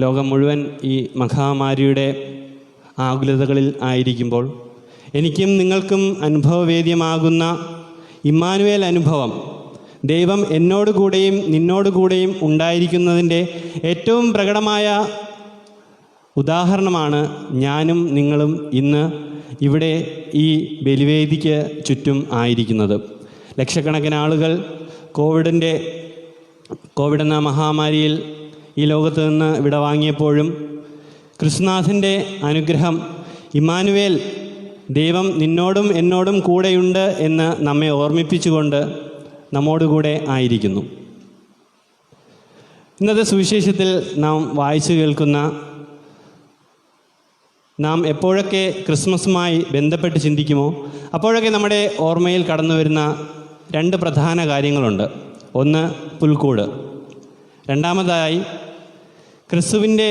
ലോകം മുഴുവൻ ഈ മഹാമാരിയുടെ ആകുലതകളിൽ ആയിരിക്കുമ്പോൾ എനിക്കും നിങ്ങൾക്കും അനുഭവവേദ്യമാകുന്ന ഇമ്മാനുവേൽ അനുഭവം, ദൈവം എന്നോടുകൂടെയും നിന്നോടുകൂടെയും ഉണ്ടായിരിക്കുന്നതിൻ്റെ ഏറ്റവും പ്രകടമായ ഉദാഹരണമാണ് ഞാനും നിങ്ങളും ഇന്ന് ഇവിടെ ഈ ബലിവേദിക്ക് ചുറ്റും ആയിരിക്കുന്നത്. ലക്ഷക്കണക്കിന് ആളുകൾ കോവിഡ് എന്ന മഹാമാരിയിൽ ഈ ലോകത്ത് നിന്ന് വിട വാങ്ങിയപ്പോഴും ക്രിസ്തുനാഥൻ്റെ അനുഗ്രഹം, ഇമ്മാനുവേൽ, ദൈവം നിന്നോടും എന്നോടും കൂടെയുണ്ട് എന്ന് നമ്മെ ഓർമ്മിപ്പിച്ചുകൊണ്ട് നമ്മോടുകൂടെ ആയിരിക്കുന്നു. ഇന്നത്തെ സുവിശേഷത്തിൽ നാം വായിച്ചു കേൾക്കുന്ന, നാം എപ്പോഴൊക്കെ ക്രിസ്മസുമായി ബന്ധപ്പെട്ട് ചിന്തിക്കുമോ അപ്പോഴൊക്കെ നമ്മുടെ ഓർമ്മയിൽ കടന്നു വരുന്ന രണ്ട് പ്രധാന കാര്യങ്ങളുണ്ട്. ഒന്ന് പുൽക്കൂട്, രണ്ടാമതായി ക്രിസ്തുവിൻ്റെ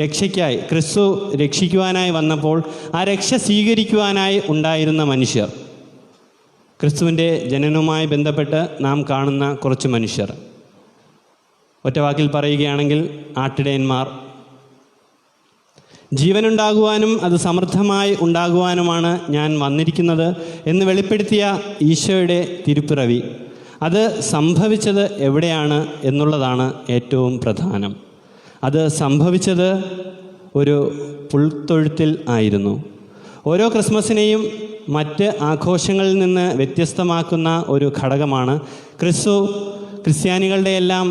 രക്ഷയ്ക്കായി, ക്രിസ്തു രക്ഷിക്കുവാനായി വന്നപ്പോൾ ആ രക്ഷ സ്വീകരിക്കുവാനായി ഉണ്ടായിരുന്ന മനുഷ്യർ. ക്രിസ്തുവിൻ്റെ ജനനവുമായി ബന്ധപ്പെട്ട് നാം കാണുന്ന കുറച്ച് മനുഷ്യർ. ഒറ്റവാക്കിൽ പറയുകയാണെങ്കിൽ ആട്ടിടയന്മാർ. ജീവനുണ്ടാകുവാനും അത് സമൃദ്ധമായി ഉണ്ടാകുവാനുമാണ് ഞാൻ വന്നിരിക്കുന്നത് എന്ന് വെളിപ്പെടുത്തിയ ഈശോയുടെ തിരുപ്പിറവി, അത് സംഭവിച്ചത് എവിടെയാണ് എന്നുള്ളതാണ് ഏറ്റവും പ്രധാനം. അത് സംഭവിച്ചത് ഒരു പുൽത്തൊഴുത്തിൽ ആയിരുന്നു. ഓരോ ക്രിസ്മസിനെയും മറ്റ് ആഘോഷങ്ങളിൽ നിന്ന് വ്യത്യസ്തമാക്കുന്ന ഒരു ഘടകമാണ് ക്രിസ്ത്യാനികളുടെ എല്ലാം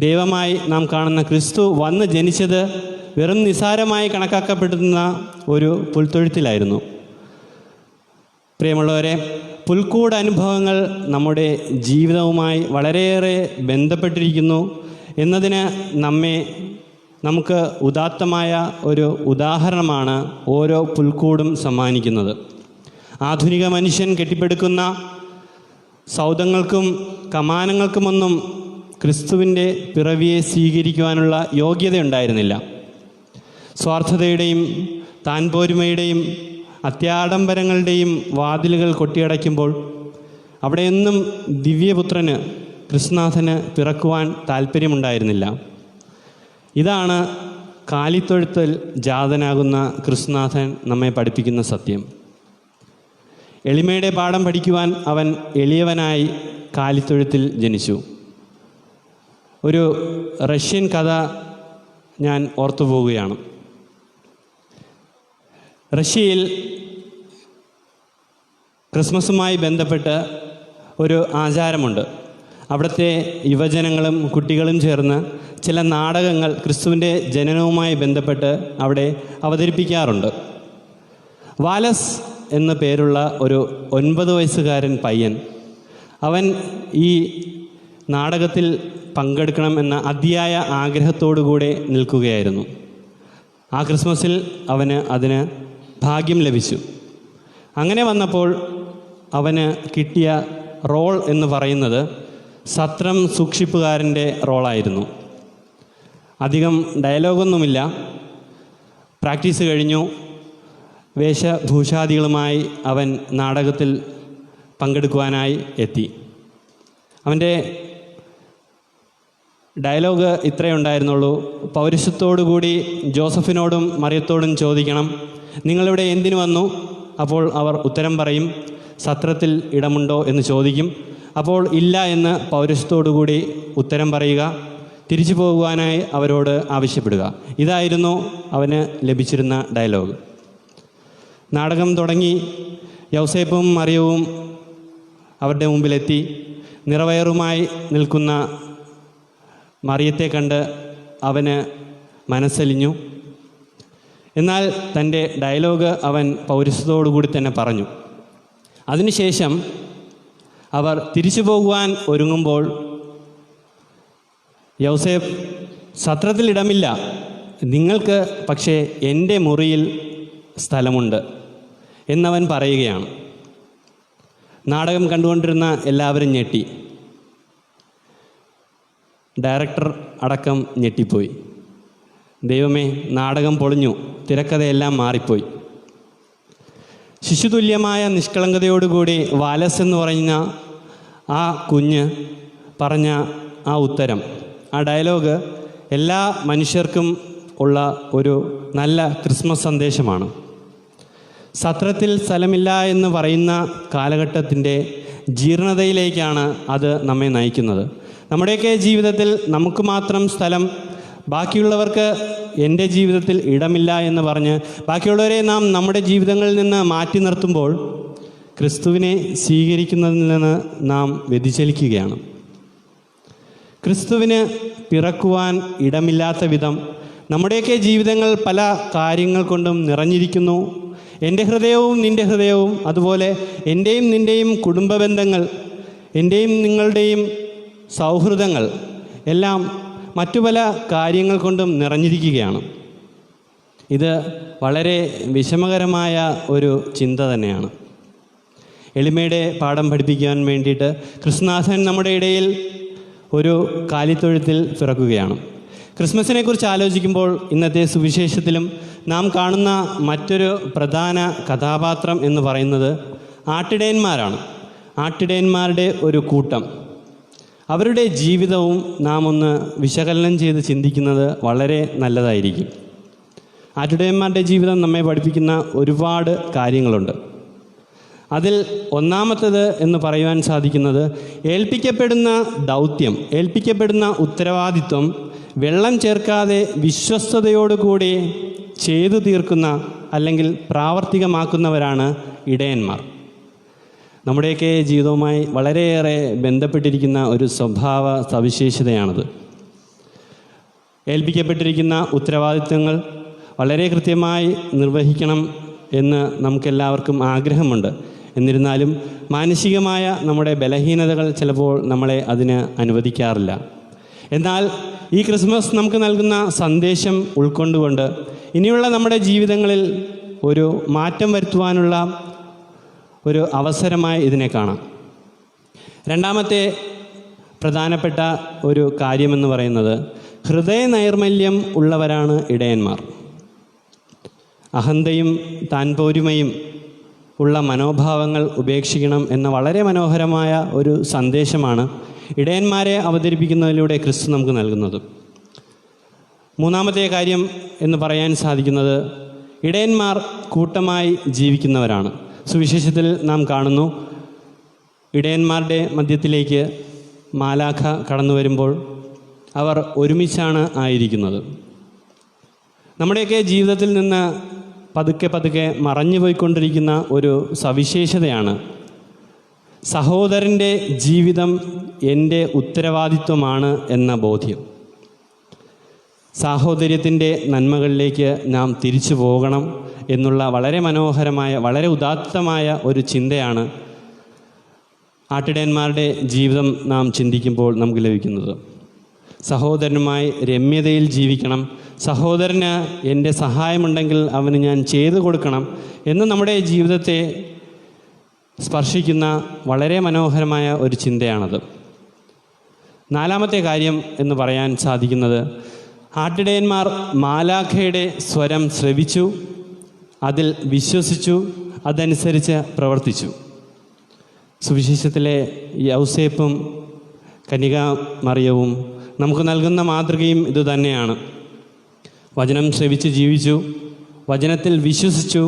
ദൈവമായി നാം കാണുന്ന ക്രിസ്തു വന്ന് ജനിച്ചത് വെറും നിസാരമായി കണക്കാക്കപ്പെടുന്ന ഒരു പുൽത്തൊഴുത്തിലായിരുന്നു. പ്രിയമുള്ളവരെ, പുൽക്കൂട് അനുഭവങ്ങൾ നമ്മുടെ ജീവിതവുമായി വളരെയേറെ ബന്ധപ്പെട്ടിരിക്കുന്നു എന്നതിന് നമുക്ക് ഉദാത്തമായ ഒരു ഉദാഹരണമാണ് ഓരോ പുൽക്കൂടും സമ്മാനിക്കുന്നത്. ആധുനിക മനുഷ്യൻ കെട്ടിപ്പടുക്കുന്ന സൗധങ്ങൾക്കും കമാനങ്ങൾക്കുമൊന്നും ക്രിസ്തുവിൻ്റെ പിറവിയെ സ്വീകരിക്കുവാനുള്ള യോഗ്യതയുണ്ടായിരുന്നില്ല. സ്വാർത്ഥതയുടെയും താൻപോരുമയുടെയും അത്യാഡംബരങ്ങളുടെയും വാതിലുകൾ കൊട്ടിയടയ്ക്കുമ്പോൾ അവിടെയൊന്നും ദിവ്യപുത്രന്, ക്രിസ്തുനാഥന് പിറക്കുവാൻ താല്പര്യമുണ്ടായിരുന്നില്ല. ഇതാണ് കാലിത്തൊഴുത്തിൽ ജാതനാകുന്ന ക്രിസ്തുനാഥൻ നമ്മെ പഠിപ്പിക്കുന്ന സത്യം. എളിമയുടെ പാഠം പഠിക്കുവാൻ അവൻ എളിയവനായി കാലിത്തൊഴുത്തിൽ ജനിച്ചു. ഒരു റഷ്യൻ കഥ ഞാൻ ഓർത്തു പോവുകയാണ്. റഷ്യയിൽ ക്രിസ്മസുമായി ബന്ധപ്പെട്ട് ഒരു ആചാരമുണ്ട്. അവിടുത്തെ യുവജനങ്ങളും കുട്ടികളും ചേർന്ന് ചില നാടകങ്ങൾ ക്രിസ്തുവിൻ്റെ ജനനവുമായി ബന്ധപ്പെട്ട് അവിടെ അവതരിപ്പിക്കാറുണ്ട്. വാലസ് എന്ന പേരുള്ള ഒരു 9 വയസ്സുകാരൻ പയ്യൻ, അവൻ ഈ നാടകത്തിൽ പങ്കെടുക്കണം എന്ന അതിയായ ആഗ്രഹത്തോടുകൂടെ നിൽക്കുകയായിരുന്നു. ആ ക്രിസ്മസിൽ അവന് അതിന് ഭാഗ്യം ലഭിച്ചു. അങ്ങനെ വന്നപ്പോൾ അവന് കിട്ടിയ റോൾ എന്ന് പറയുന്നത് സത്രം സൂക്ഷിപ്പുകാരൻ്റെ റോളായിരുന്നു. അധികം ഡയലോഗൊന്നുമില്ല. പ്രാക്ടീസ് കഴിഞ്ഞു. വേഷഭൂഷാദികളുമായി അവൻ നാടകത്തിൽ പങ്കെടുക്കുവാനായി എത്തി. അവൻ്റെ ഡയലോഗ് ഇത്രയേ ഉണ്ടായിരുന്നുള്ളൂ: പൗരുഷത്തോടുകൂടി ജോസഫിനോടും മറിയത്തോടും ചോദിക്കണം, നിങ്ങളിവിടെ എന്തിനു വന്നു? അപ്പോൾ അവർ ഉത്തരം പറയും, സത്രത്തിൽ ഇടമുണ്ടോ എന്ന് ചോദിക്കും. അപ്പോൾ ഇല്ല എന്ന് പൗരുഷത്തോടുകൂടി ഉത്തരം പറയുക, തിരിച്ചു പോകുവാനായി അവരോട് ആവശ്യപ്പെടുക. ഇതായിരുന്നു അവന് ലഭിച്ചിരുന്ന ഡയലോഗ്. നാടകം തുടങ്ങി. യൗസേപ്പും മറിയവും അവരുടെ മുമ്പിലെത്തി. നിറവയറുമായി നിൽക്കുന്ന മറിയത്തെ കണ്ട് അവന് മനസ്സലിഞ്ഞു. എന്നാൽ തൻ്റെ ഡയലോഗ് അവൻ പൗരുഷത്തോടുകൂടി തന്നെ പറഞ്ഞു. അതിനുശേഷം അവർ തിരിച്ചു പോകുവാൻ ഒരുങ്ങുമ്പോൾ യൗസേപ്പ്, സത്രത്തിൽ ഇടമില്ല, നിങ്ങൾക്ക് പക്ഷേ എൻ്റെ മുറിയിൽ സ്ഥലമുണ്ട് എന്നവൻ പറയുകയാണ്. നാടകം കണ്ടുകൊണ്ടിരുന്ന എല്ലാവരും ഞെട്ടി. ഡയറക്ടർ അടക്കം ഞെട്ടിപ്പോയി. ദൈവമേ, നാടകം പൊളിഞ്ഞു, തിരക്കഥയെല്ലാം മാറിപ്പോയി. ശിശുതുല്യമായ നിഷ്കളങ്കതയോടുകൂടി വാലസ് എന്ന് പറയുന്ന ആ കുഞ്ഞ് പറഞ്ഞ ആ ഉത്തരം, ആ ഡയലോഗ് എല്ലാ മനുഷ്യർക്കും ഉള്ള ഒരു നല്ല ക്രിസ്മസ് സന്ദേശമാണ്. സത്രത്തിൽ സ്ഥലമില്ല എന്ന് പറയുന്ന കാലഘട്ടത്തിൻ്റെ ജീർണതയിലേക്കാണ് അത് നമ്മെ നയിക്കുന്നത്. നമ്മുടെയൊക്കെ ജീവിതത്തിൽ നമുക്ക് മാത്രം സ്ഥലം, ബാക്കിയുള്ളവർക്ക് എൻ്റെ ജീവിതത്തിൽ ഇടമില്ല എന്ന് പറഞ്ഞ് ബാക്കിയുള്ളവരെ നാം നമ്മുടെ ജീവിതങ്ങളിൽ നിന്ന് മാറ്റി നിർത്തുമ്പോൾ ക്രിസ്തുവിനെ സ്വീകരിക്കുന്നതിൽ നിന്ന് നാം വ്യതിചലിക്കുകയാണ്. ക്രിസ്തുവിന് പിറക്കുവാൻ ഇടമില്ലാത്ത വിധം നമ്മുടെയൊക്കെ ജീവിതങ്ങൾ പല കാര്യങ്ങൾ കൊണ്ടും നിറഞ്ഞിരിക്കുന്നു. എൻ്റെ ഹൃദയവും നിൻ്റെ ഹൃദയവും, അതുപോലെ എൻ്റെയും നിൻ്റെയും കുടുംബ ബന്ധങ്ങൾ, എൻ്റെയും നിങ്ങളുടെയും സൗഹൃദങ്ങൾ എല്ലാം മറ്റു പല കാര്യങ്ങൾ കൊണ്ടും നിറഞ്ഞിരിക്കുകയാണ്. ഇത് വളരെ വിഷമകരമായ ഒരു ചിന്ത തന്നെയാണ്. എളിമയുടെ പാഠം പഠിപ്പിക്കാൻ വേണ്ടിയിട്ട് ക്രിസ്തുനാഥൻ നമ്മുടെ ഇടയിൽ ഒരു കാലിത്തൊഴുത്തിൽ പിറക്കുകയാണ്. ക്രിസ്മസിനെക്കുറിച്ച് ആലോചിക്കുമ്പോൾ ഇന്നത്തെ സുവിശേഷത്തിലും നാം കാണുന്ന മറ്റൊരു പ്രധാന കഥാപാത്രം എന്ന് പറയുന്നത് ആട്ടിടയന്മാരാണ്. ആട്ടിടയന്മാരുടെ ഒരു കൂട്ടം. അവരുടെ ജീവിതവും നാം ഒന്ന് വിശകലനം ചെയ്ത് ചിന്തിക്കുന്നത് വളരെ നല്ലതായിരിക്കും. ആട്ടിടയന്മാരുടെ ജീവിതം നമ്മെ പഠിപ്പിക്കുന്ന ഒരുപാട് കാര്യങ്ങളുണ്ട്. അതിൽ ഒന്നാമത്തേത് എന്ന് പറയുവാൻ സാധിക്കുന്നത്, ഏൽപ്പിക്കപ്പെടുന്ന ദൗത്യം, ഏൽപ്പിക്കപ്പെടുന്ന ഉത്തരവാദിത്വം വെള്ളം ചേർക്കാതെ വിശ്വസ്തയോടുകൂടി ചെയ്തു തീർക്കുന്ന അല്ലെങ്കിൽ പ്രാവർത്തികമാക്കുന്നവരാണ് ഇടയന്മാർ. നമ്മുടെയൊക്കെ ജീവിതവുമായി വളരെയേറെ ബന്ധപ്പെട്ടിരിക്കുന്ന ഒരു സ്വഭാവ സവിശേഷതയാണത്. ഏൽപ്പിക്കപ്പെട്ടിരിക്കുന്ന ഉത്തരവാദിത്വങ്ങൾ വളരെ കൃത്യമായി നിർവഹിക്കണം എന്ന് നമുക്കെല്ലാവർക്കും ആഗ്രഹമുണ്ട്. എന്നിരുന്നാലും മാനസികമായ നമ്മുടെ ബലഹീനതകൾ ചിലപ്പോൾ നമ്മളെ അതിന് അനുവദിക്കാറില്ല. എന്നാൽ ഈ ക്രിസ്മസ് നമുക്ക് നൽകുന്ന സന്ദേശം ഉൾക്കൊണ്ടുകൊണ്ട് ഇനിയുള്ള നമ്മുടെ ജീവിതങ്ങളിൽ ഒരു മാറ്റം വരുത്തുവാനുള്ള ഒരു അവസരമായി ഇതിനെ കാണാം. രണ്ടാമത്തെ പ്രധാനപ്പെട്ട ഒരു കാര്യമെന്ന് പറയുന്നത്, ഹൃദയ നൈർമല്യം ഉള്ളവരാണ് ഇടയന്മാർ. അഹന്തയും താൻപോരുമയും ഉള്ള മനോഭാവങ്ങൾ ഉപേക്ഷിക്കണം എന്ന വളരെ മനോഹരമായ ഒരു സന്ദേശമാണ് ഇടയന്മാരെ അവതരിപ്പിക്കുന്നതിലൂടെ ക്രിസ്തു നമുക്ക് നൽകുന്നത്. മൂന്നാമത്തെ കാര്യം എന്ന് പറയാൻ സാധിക്കുന്നത്, ഇടയന്മാർ കൂട്ടമായി ജീവിക്കുന്നവരാണ്. സുവിശേഷത്തിൽ നാം കാണുന്നു, ഇടയന്മാരുടെ മധ്യത്തിലേക്ക് മാലാഖ കടന്നു വരുമ്പോൾ അവർ ഒരുമിച്ചാണ് ആയിരിക്കുന്നത്. നമ്മുടെയൊക്കെ ജീവിതത്തിൽ നിന്ന് പതുക്കെ പതുക്കെ മറഞ്ഞു പോയിക്കൊണ്ടിരിക്കുന്ന ഒരു സവിശേഷതയാണ് സഹോദരൻ്റെ ജീവിതം എൻ്റെ ഉത്തരവാദിത്വമാണ് എന്ന ബോധ്യം. സാഹോദര്യത്തിൻ്റെ നന്മകളിലേക്ക് നാം തിരിച്ചു പോകണം എന്നുള്ള വളരെ മനോഹരമായ, വളരെ ഉദാത്തമായ ഒരു ചിന്തയാണ് ആട്ടിടയന്മാരുടെ ജീവിതം നാം ചിന്തിക്കുമ്പോൾ നമുക്ക് ലഭിക്കുന്നത്. സഹോദരനുമായി രമ്യതയിൽ ജീവിക്കണം, സഹോദരന് എൻ്റെ സഹായമുണ്ടെങ്കിൽ അവന് ഞാൻ ചെയ്തു കൊടുക്കണം എന്ന് നമ്മുടെ ജീവിതത്തെ സ്പർശിക്കുന്ന വളരെ മനോഹരമായ ഒരു ചിന്തയാണത്. നാലാമത്തെ കാര്യം എന്ന് പറയാൻ സാധിക്കുന്നത്, ആട്ടിടയന്മാർ മാലാഖയുടെ സ്വരം ശ്രവിച്ചു, അതിൽ വിശ്വസിച്ചു, അതനുസരിച്ച് പ്രവർത്തിച്ചു. സുവിശേഷത്തിലെ യൗസേപ്പും കന്യകാമറിയവും നമുക്ക് നൽകുന്ന മാതൃകയും ഇതുതന്നെയാണ്. വചനം ശ്രവിച്ച് ജീവിച്ചു, വചനത്തിൽ വിശ്വസിച്ചു,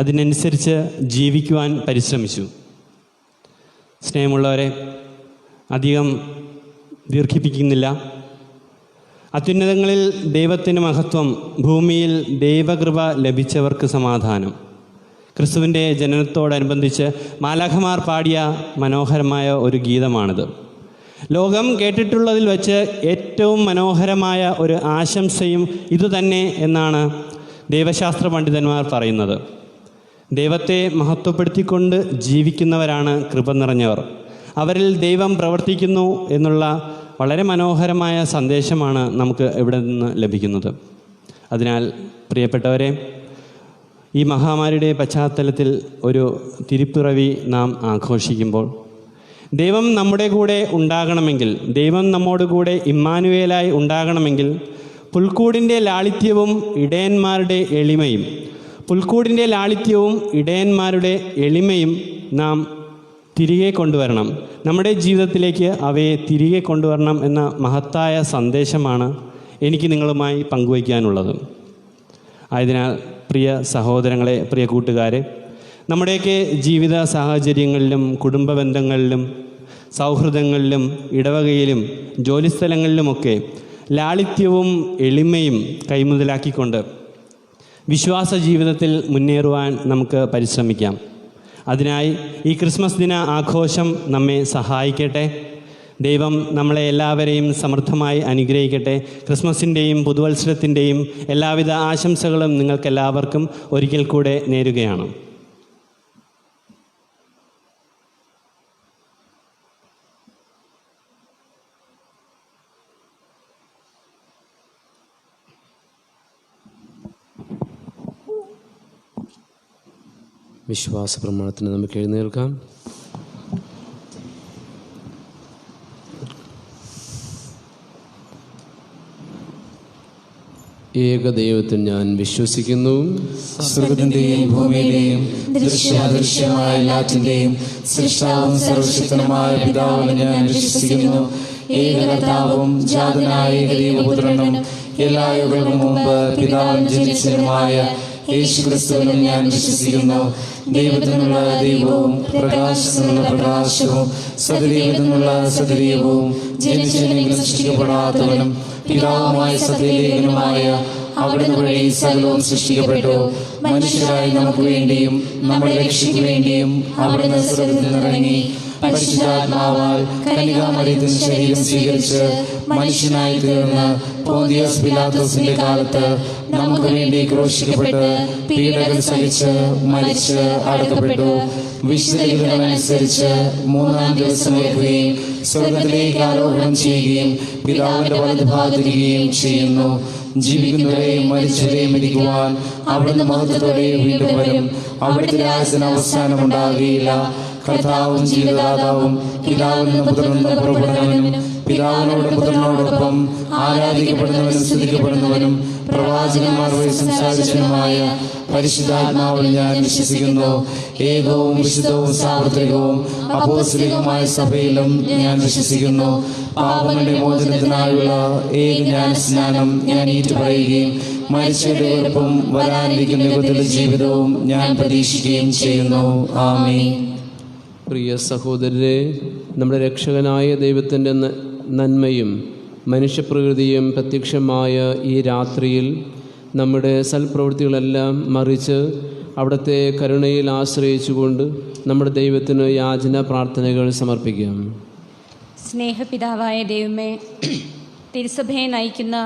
അതിനനുസരിച്ച് ജീവിക്കുവാൻ പരിശ്രമിച്ചു. സ്നേഹമുള്ളവരെ, അധികം ദീർഘിപ്പിക്കുന്നില്ല. അത്യുന്നതങ്ങളിൽ ദൈവത്തിന് മഹത്വം, ഭൂമിയിൽ ദൈവകൃപ ലഭിച്ചവർക്ക് സമാധാനം. ക്രിസ്തുവിൻ്റെ ജനനത്തോടനുബന്ധിച്ച് മാലാഖമാർ പാടിയ മനോഹരമായ ഒരു ഗീതമാണിത്. ലോകം കേട്ടിട്ടുള്ളതിൽ വെച്ച് ഏറ്റവും മനോഹരമായ ഒരു ആശംസയും ഇതുതന്നെ എന്നാണ് ദൈവശാസ്ത്ര പണ്ഡിതന്മാർ പറയുന്നത്. ദൈവത്തെ മഹത്വപ്പെടുത്തിക്കൊണ്ട് ജീവിക്കുന്നവരാണ് കൃപ നിറഞ്ഞവർ. അവരിൽ ദൈവം പ്രവർത്തിക്കുന്നു എന്നുള്ള വളരെ മനോഹരമായ സന്ദേശമാണ് നമുക്ക് ഇവിടെ നിന്ന് ലഭിക്കുന്നത്. അതിനാൽ പ്രിയപ്പെട്ടവരെ, ഈ മഹാമാരിയുടെ പശ്ചാത്തലത്തിൽ ഒരു തിരുപ്പിറവി നാം ആഘോഷിക്കുമ്പോൾ ദൈവം നമ്മുടെ കൂടെ ഉണ്ടാകണമെങ്കിൽ, ദൈവം നമ്മോട് കൂടെ ഇമ്മാനുവേലായി ഉണ്ടാകണമെങ്കിൽ പുൽക്കൂടിൻ്റെ ലാളിത്യവും ഇടയന്മാരുടെ എളിമയും, പുൽക്കൂടിൻ്റെ ലാളിത്യവും ഇടയന്മാരുടെ എളിമയും നാം തിരികെ കൊണ്ടുവരണം. നമ്മുടെ ജീവിതത്തിലേക്ക് അവയെ തിരികെ കൊണ്ടുവരണം എന്ന മഹത്തായ സന്ദേശമാണ് എനിക്ക് നിങ്ങളുമായി പങ്കുവയ്ക്കാനുള്ളത്. ആയതിനാൽ പ്രിയ സഹോദരങ്ങളെ, പ്രിയ കൂട്ടുകാരെ, നമ്മുടെയൊക്കെ ജീവിത സാഹചര്യങ്ങളിലും കുടുംബ ബന്ധങ്ങളിലും സൗഹൃദങ്ങളിലും ഇടവകയിലും ജോലിസ്ഥലങ്ങളിലുമൊക്കെ ലാളിത്യവും എളിമയും കൈമുതലാക്കിക്കൊണ്ട് വിശ്വാസ ജീവിതത്തിൽ മുന്നേറുവാൻ നമുക്ക് പരിശ്രമിക്കാം. അതിനായി ഈ ക്രിസ്മസ് ദിന ആഘോഷം നമ്മെ സഹായിക്കട്ടെ. ദൈവം നമ്മളെ എല്ലാവരെയും സമൃദ്ധമായി അനുഗ്രഹിക്കട്ടെ. ക്രിസ്മസിൻ്റെയും പുതുവത്സരത്തിൻ്റെയും എല്ലാവിധ ആശംസകളും നിങ്ങൾക്കെല്ലാവർക്കും ഒരിക്കൽ കൂടെ നേരുകയാണ്. വിശ്വാസ പ്രമാണത്തിന് നമുക്ക് എഴുന്നേൽക്കാം. ഏകദൈവത്തിൽ ഞാൻ വിശ്വസിക്കുന്നു. സ്വർഗത്തിന്റെയും ഭൂമിയുടെയും ദൃശ്യാദൃശ്യമായ എല്ലാറ്റിന്റെയും സൃഷ്ടാവും സർവശക്തനുമായ പിതാവിനെ ഞാൻ വിശ്വസിക്കുന്നു. ഏകകർത്താവും ജാതനായ ഏകദൈവപുത്രനും എല്ലാ യുഗങ്ങൾക്കും മുമ്പ് പിതാവിന് ജനിച്ചവനുമായ യേശുക്രിസ്തുവിനും ഞാൻ വിശ്വസിക്കുന്നു. ദൈവത്തിനുള്ള ദൈവവും പ്രകാശത്തിനുള്ള പ്രകാശവും സദൈവത്തിനുള്ള സദൈവവും ജനിച്ചവനെങ്കിലും സൃഷ്ടിക്കപ്പെടാത്തവനും പിതാവുമായ സത്യലേഖനുമായ അവിടുന്ന് വഴി സകലവും സൃഷ്ടിക്കപ്പെട്ടു. മനുഷ്യരായി നമുക്ക് വേണ്ടിയും നമ്മുടെ രക്ഷയ്ക്ക് വേണ്ടിയും അവിടുന്ന് സ്വർഗ്ഗത്തിൽ നിന്നിറങ്ങി പരിശുദ്ധാത്മാവാൽ കന്യകാമറിയത്തിന് ശരീരം സ്വീകരിച്ച് മനുഷ്യനായി തീർന്ന് പോന്തിയോസ് പിലാത്തോസിന്റെ കാലത്ത് നമുക്ക് വേണ്ടി ക്രൂശിക്കപ്പെട്ട് പീഡകൾ സഹിച്ച് മരിച്ച് അടക്കപ്പെട്ടു. വിശുദ്ധലിഖിതങ്ങളനുസരിച്ച് മൂന്നാം ദിവസം ഉയർത്തുകയും സ്വർഗത്തിലേക്ക് ആരോഹണം ചെയ്യുകയും പിതാവിന്റെ വലതുഭാഗത്തിരിക്കുകയും ചെയ്യുന്നു. ജീവിക്കുന്നവരെയും മരിച്ചവരെയും വിധിക്കുവാൻ അവിടുന്ന് മഹത്വത്തോടെ വീണ്ടും വരും. അവിടുത്തെ രാജ്യത്തിന് അവസാനം ഉണ്ടാകുകയില്ല. കർത്താവും ജീവിതദാതാവും പിതാവിൽ നിന്ന് പുത്രനിൽ നിന്ന് പുറപ്പെടുന്നവനും പിതാവിനോടും പുത്രനോടൊപ്പം ആരാധിക്കപ്പെടുന്നവനും സ്തുതിക്കപ്പെടുന്നവനും പ്രവാചകന്മാർ വഴി സംസാരിച്ചവനുമായ പരിശുദ്ധാത്മാവിൽ ഞാൻ വിശ്വസിക്കുന്നു. ഏകവും വിശുദ്ധവും സാർവത്രികവും അപ്പോസ്തലികവുമായ സഭയിലും ഞാൻ വിശ്വസിക്കുന്നു. പാപങ്ങളുടെ മോചനത്തിനായുള്ള ഏകജ്ഞാനസ്നാനം ഞാൻ ഏറ്റുപറയുകയും മരിച്ചവരുടെ ഉയർപ്പും വരാനിരിക്കുന്ന യുഗത്തിലെ ജീവിതവും ഞാൻ പ്രതീക്ഷിക്കുകയും ചെയ്യുന്നു. ആമേൻ. പ്രിയ സഹോദരരെ, നമ്മുടെ രക്ഷകനായ ദൈവത്തിൻ്റെ നന്മയും മനുഷ്യപ്രകൃതിയും പ്രത്യക്ഷമായ ഈ രാത്രിയിൽ നമ്മുടെ സൽപ്രവൃത്തികളെല്ലാം മറിച്ച് അവിടുത്തെ കരുണയിൽ ആശ്രയിച്ചുകൊണ്ട് നമ്മുടെ ദൈവത്തിന് യാചന പ്രാർത്ഥനകൾ സമർപ്പിക്കാം. സ്നേഹപിതാവായ ദൈവമേ, തിരുസഭയെ നയിക്കുന്ന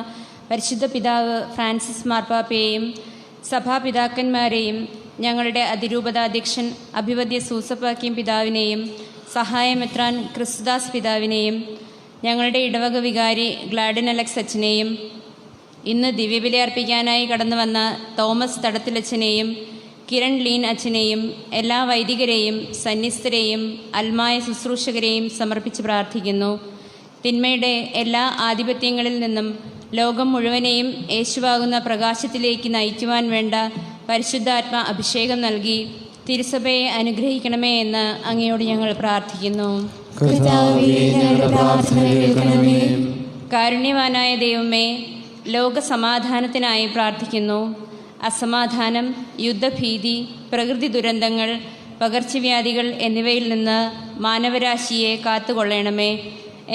പരിശുദ്ധ പിതാവ് ഫ്രാൻസിസ് മാർപ്പാപ്പയെയും സഭാപിതാക്കന്മാരെയും ഞങ്ങളുടെ അതിരൂപതാധ്യക്ഷൻ അഭിവദ്യ സൂസപ്പാക്യം പിതാവിനെയും സഹായമെത്രാൻ ക്രിസ്തുദാസ് പിതാവിനെയും ഞങ്ങളുടെ ഇടവക വികാരി ഗ്ലാഡിൻ അലക്സ് അച്ഛനെയും ഇന്ന് ദിവ്യബലി അർപ്പിക്കാനായി കടന്നു വന്ന തോമസ് തടത്തിലച്ഛനെയും കിരൺ ലീൻ അച്ഛനെയും എല്ലാ വൈദികരെയും സന്യസ്തരെയും അൽമായ ശുശ്രൂഷകരെയും സമർപ്പിച്ച് പ്രാർത്ഥിക്കുന്നു. തിന്മയുടെ എല്ലാ ആധിപത്യങ്ങളിൽ നിന്നും ലോകം മുഴുവനെയും യേശുവാകുന്ന പ്രകാശത്തിലേക്ക് നയിക്കുവാൻ വേണ്ട പരിശുദ്ധാത്മ അഭിഷേകം നൽകി തിരുസഭയെ അനുഗ്രഹിക്കണമേ എന്ന് അങ്ങയോട് ഞങ്ങൾ പ്രാർത്ഥിക്കുന്നു. കാരുണ്യവാനായ ദൈവമേ, ലോക സമാധാനത്തിനായി പ്രാർത്ഥിക്കുന്നു. അസമാധാനം, യുദ്ധഭീതി, പ്രകൃതി ദുരന്തങ്ങൾ, പകർച്ചവ്യാധികൾ എന്നിവയിൽ നിന്ന് മാനവരാശിയെ കാത്തുകൊള്ളണമേ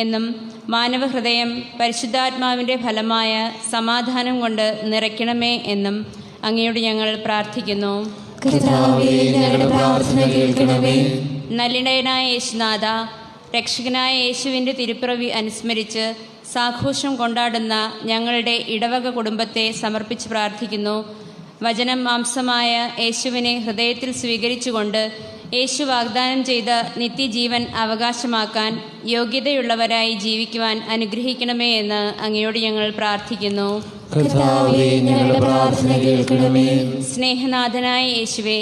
എന്നും മാനവഹൃദയം പരിശുദ്ധാത്മാവിൻ്റെ ഫലമായ സമാധാനം കൊണ്ട് നിറയ്ക്കണമേ എന്നും അങ്ങയോട് ഞങ്ങൾ പ്രാർത്ഥിക്കുന്നു. നല്ലിടയനായ യേശുനാഥ, രക്ഷകനായ യേശുവിൻ്റെ തിരുപ്പിറവി അനുസ്മരിച്ച് സാഘോഷം കൊണ്ടാടുന്ന ഞങ്ങളുടെ ഇടവക കുടുംബത്തെ സമർപ്പിച്ച് പ്രാർത്ഥിക്കുന്നു. വചനം മാംസമായ യേശുവിനെ ഹൃദയത്തിൽ സ്വീകരിച്ചുകൊണ്ട് യേശു വാഗ്ദാനം ചെയ്ത നിത്യജീവൻ അവകാശമാക്കാൻ യോഗ്യതയുള്ളവരായി ജീവിക്കുവാൻ അനുഗ്രഹിക്കണമേ എന്ന് അങ്ങയോട് ഞങ്ങൾ പ്രാർത്ഥിക്കുന്നു. സ്നേഹനാഥനായ യേശുവേ,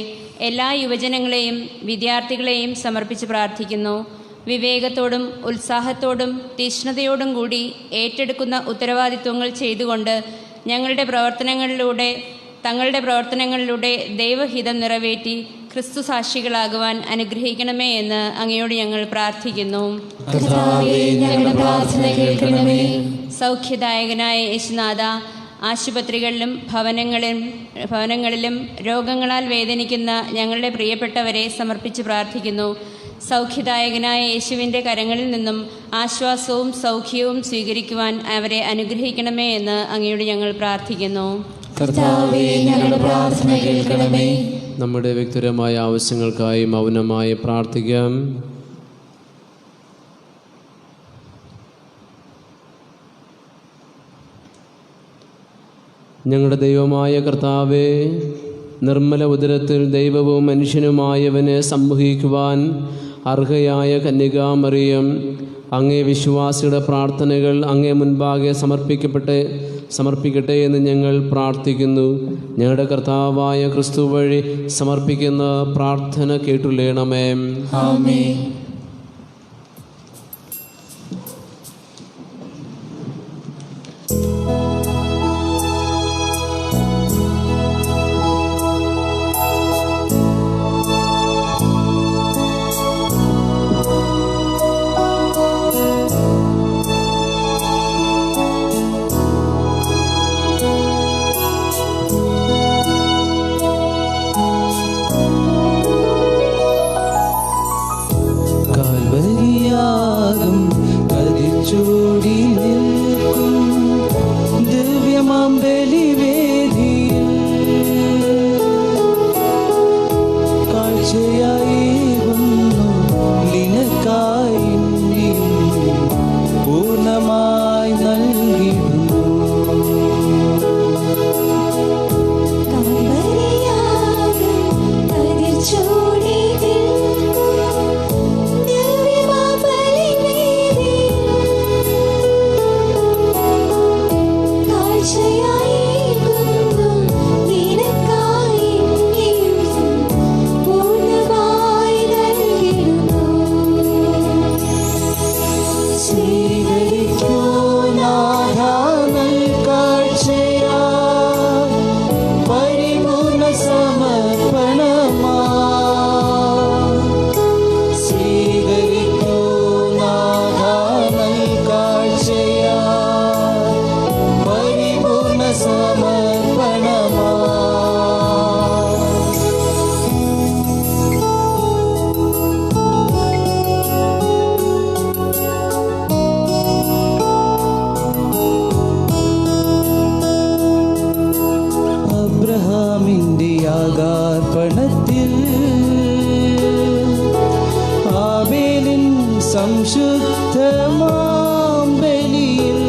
എല്ലാ യുവജനങ്ങളെയും വിദ്യാർത്ഥികളെയും സമർപ്പിച്ച് പ്രാർത്ഥിക്കുന്നു. വിവേകത്തോടും ഉത്സാഹത്തോടും തീക്ഷ്ണതയോടും കൂടി ഏറ്റെടുക്കുന്ന ഉത്തരവാദിത്വങ്ങൾ ചെയ്തുകൊണ്ട് തങ്ങളുടെ പ്രവർത്തനങ്ങളിലൂടെ ദൈവഹിതം നിറവേറ്റി ക്രിസ്തു സാക്ഷികളാകുവാൻ അനുഗ്രഹിക്കണമേ എന്ന് അങ്ങയോട് ഞങ്ങൾ പ്രാർത്ഥിക്കുന്നു. സൗഖ്യദായകനായ യേശുനാഥ, ആശുപത്രികളിലും ഭവനങ്ങളിലും രോഗങ്ങളാൽ വേദനിക്കുന്ന ഞങ്ങളുടെ പ്രിയപ്പെട്ടവരെ സമർപ്പിച്ച് പ്രാർത്ഥിക്കുന്നു. സൗഖ്യദായകനായ യേശുവിൻ്റെ കരങ്ങളിൽ നിന്നും ആശ്വാസവും സൗഖ്യവും സ്വീകരിക്കുവാൻ അവരെ അനുഗ്രഹിക്കണമേ എന്ന് അങ്ങയോട് ഞങ്ങൾ പ്രാർത്ഥിക്കുന്നു. നമ്മുടെ വ്യക്തിപരമായ ആവശ്യങ്ങൾക്കായി മൗനമായി പ്രാർത്ഥിക്കാം. ഞങ്ങളുടെ ദൈവമായ കർത്താവേ, നിർമ്മല ഉദരത്തിൽ ദൈവവും മനുഷ്യനുമായവനെ സംവഹിക്കുവാൻ അർഹയായ കന്യകാമറിയം, അങ്ങേ വിശ്വാസിയുടെ പ്രാർത്ഥനകൾ അങ്ങേ മുൻപാകെ സമർപ്പിക്കട്ടെ എന്ന് ഞങ്ങൾ പ്രാർത്ഥിക്കുന്നു. ഞങ്ങളുടെ കർത്താവായ ക്രിസ്തു വഴി സമർപ്പിക്കുന്ന പ്രാർത്ഥന കേട്ടുള്ളണമേ. ആമേൻ. സംശുദ്ധമാം ബലിയിൽ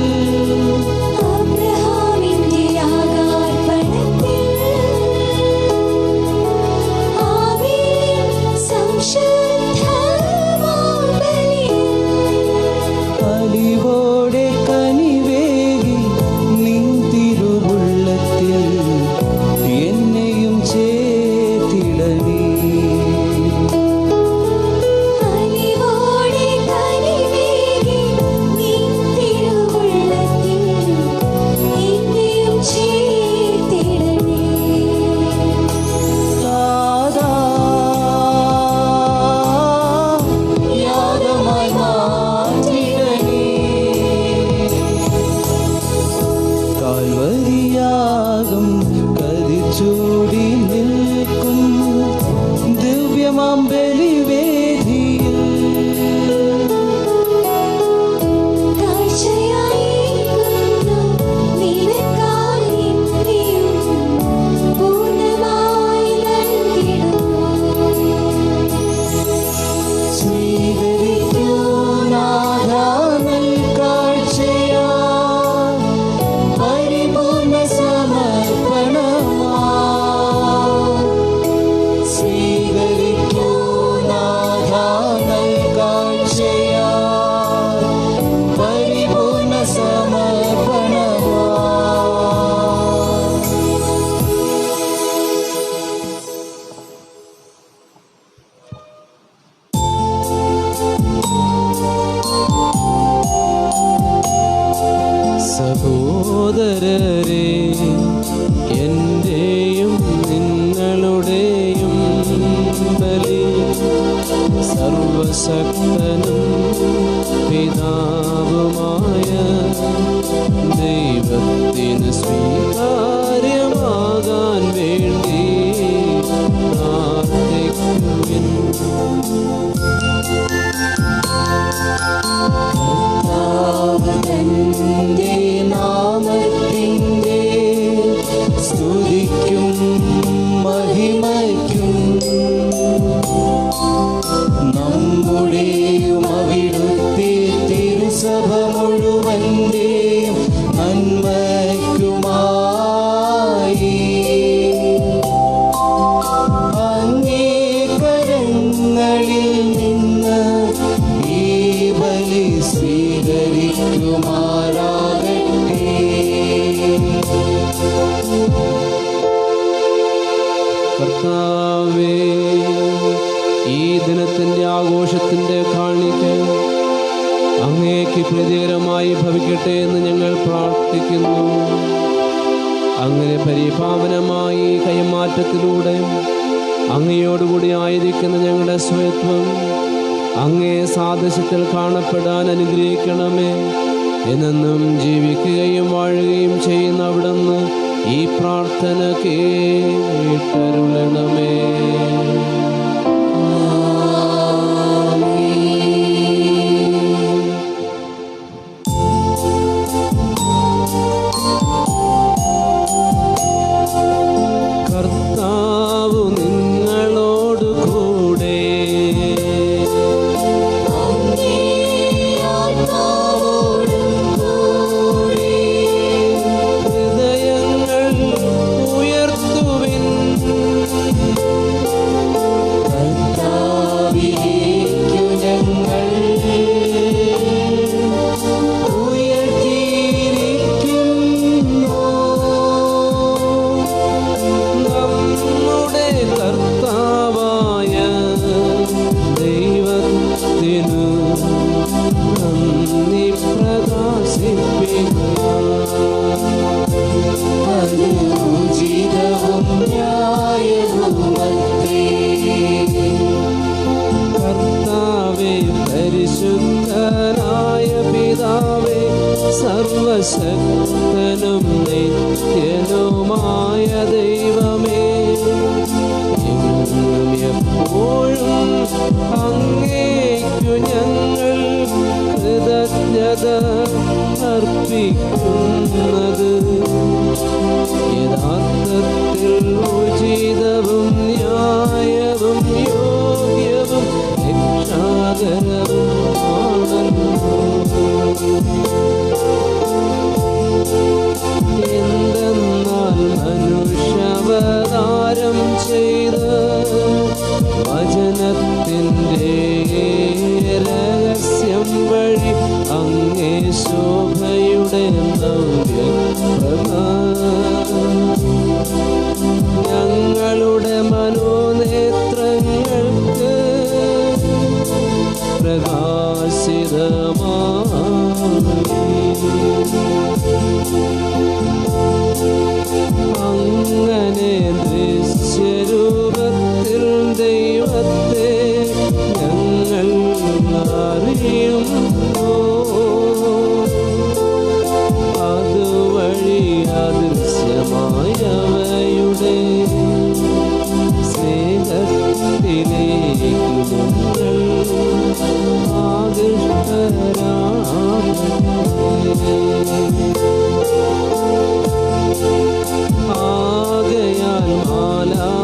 അബ്രഹാമിന്റെ യാഗാർപ്പണത്തിൽ ആബേൽ സംശുദ്ധമാം ബലിയിൽ അലിവോടെ കനിവേകി നിൻ തിരുവുള്ളത്തിൽ എന്നെയും ചേർത്തിടണേ. അലിവോടെ കനിവേകി നിൻ തിരുവുള്ളത്തിൽ എന്നെയും ചേർത്തിടണേ. താതാ, യാഗമായി മാറ്റിടണേ. കാൽവരിയാകും കതിച്ചൂടി നിൽക്കും ദിവ്യമാം ബലിവേദിയിൽ കാഴ്ചയായിരിക്കുന്നു നിനക്കായി നിന്നെയും പൂർണ്ണമായി നൽകിടുന്നു. സ്വീകരിക്കൂ നാഥാ നൽകാഴ്ചയാ പരിപൂർണ്ണ സമർപ്പണമാ. സ്വീകരിക്കൂ നാഥാ നൽകാഴ്ചയാ പരിപൂർണ്ണ സമർപ്പണമാ. സഹോദരരെ, എൻ്റെയും നിങ്ങളുടെയും ബലി സർവശക്തനും പിതാവുമായ ദൈവത്തിന് സ്വീകാര്യമാകാൻ വേണ്ടി പ്രാർത്ഥിക്കുവിൻ. തന്റെ നാമത്തിൻ്റെ സ്തുതിക്കും മഹിമയ്ക്കും നമ്മുടെയും അവിടുത്തെ തിരുസഭ മുഴുവൻ്റെയും നന്മയ്ക്കുമായി അങ്ങേ കരങ്ങളിൽ നിന്ന് ഈ ബലി സ്വീകരിക്കുമാറാകട്ടെ. കർത്താവേ, ഈ ദിനത്തിൻ്റെ ആഘോഷത്തിൻ്റെ കാണിക്ക അങ്ങേക്ക് പ്രീതികരമായി ഭവിക്കട്ടെ എന്ന് ഞങ്ങൾ പ്രാർത്ഥിക്കുന്നു. അങ്ങനെ പരിപാവനമായി കൈമാറ്റത്തിലൂടെ അങ്ങയോടുകൂടി ആയിരിക്കുന്ന ഞങ്ങളുടെ സ്വയത്വം അങ്ങേ സാദൃശ്യത്തിൽ കാണപ്പെടാൻ അനുഗ്രഹിക്കണമേ. എന്നെന്നും ജീവിക്കുകയും വാഴുകയും ചെയ്യുന്ന അവിടുന്ന് ഈ പ്രാർത്ഥന കേട്ടരുളണമേ. കർത്താവ് നിങ്ങളോട് കൂടെ. ഹൃദയങ്ങൾ ഉയർത്തുവിൻ. കർത്താവിലേക്കു ഞങ്ങൾ ഉയർത്തിയിരിക്കുന്നു. നമ്മുടെ കർത്താവായ ദൈവത്തിനു നന്ദി പ്രകാശിപ്പിക്കുക. അത് ഉചിതവും ന്യായവുമത്രേ. കർത്താവേ, പരിശുദ്ധനായ പിതാവേ, സർവശക്തനും നിത്യനുമായ ദൈവമേ, എന്നും എപ്പോഴും അങ്ങേക്കു ഞങ്ങൾ കൃതജ്ഞത അർപ്പിക്കുന്നത് യഥാർത്ഥത്തിൽ ഉചിതവും ന്യായവും യോഗ്യവും രക്ഷാകരവും ശോഭയുടെ നവ്യപ്രഭ ഞങ്ങളുടെ മനോനേത്രങ്ങൾക്ക് അങ്ങനെ ദൃശ്യരൂപത്തിൽ ദൈവത്തെ ഞങ്ങൾ അറിയുന്നു. അതുവഴി അദൃശ്യമായവയുടെ സ്നേഹത്തിലേക്ക് ഞങ്ങൾ ആകയാൽ മാലാഖമാരോടും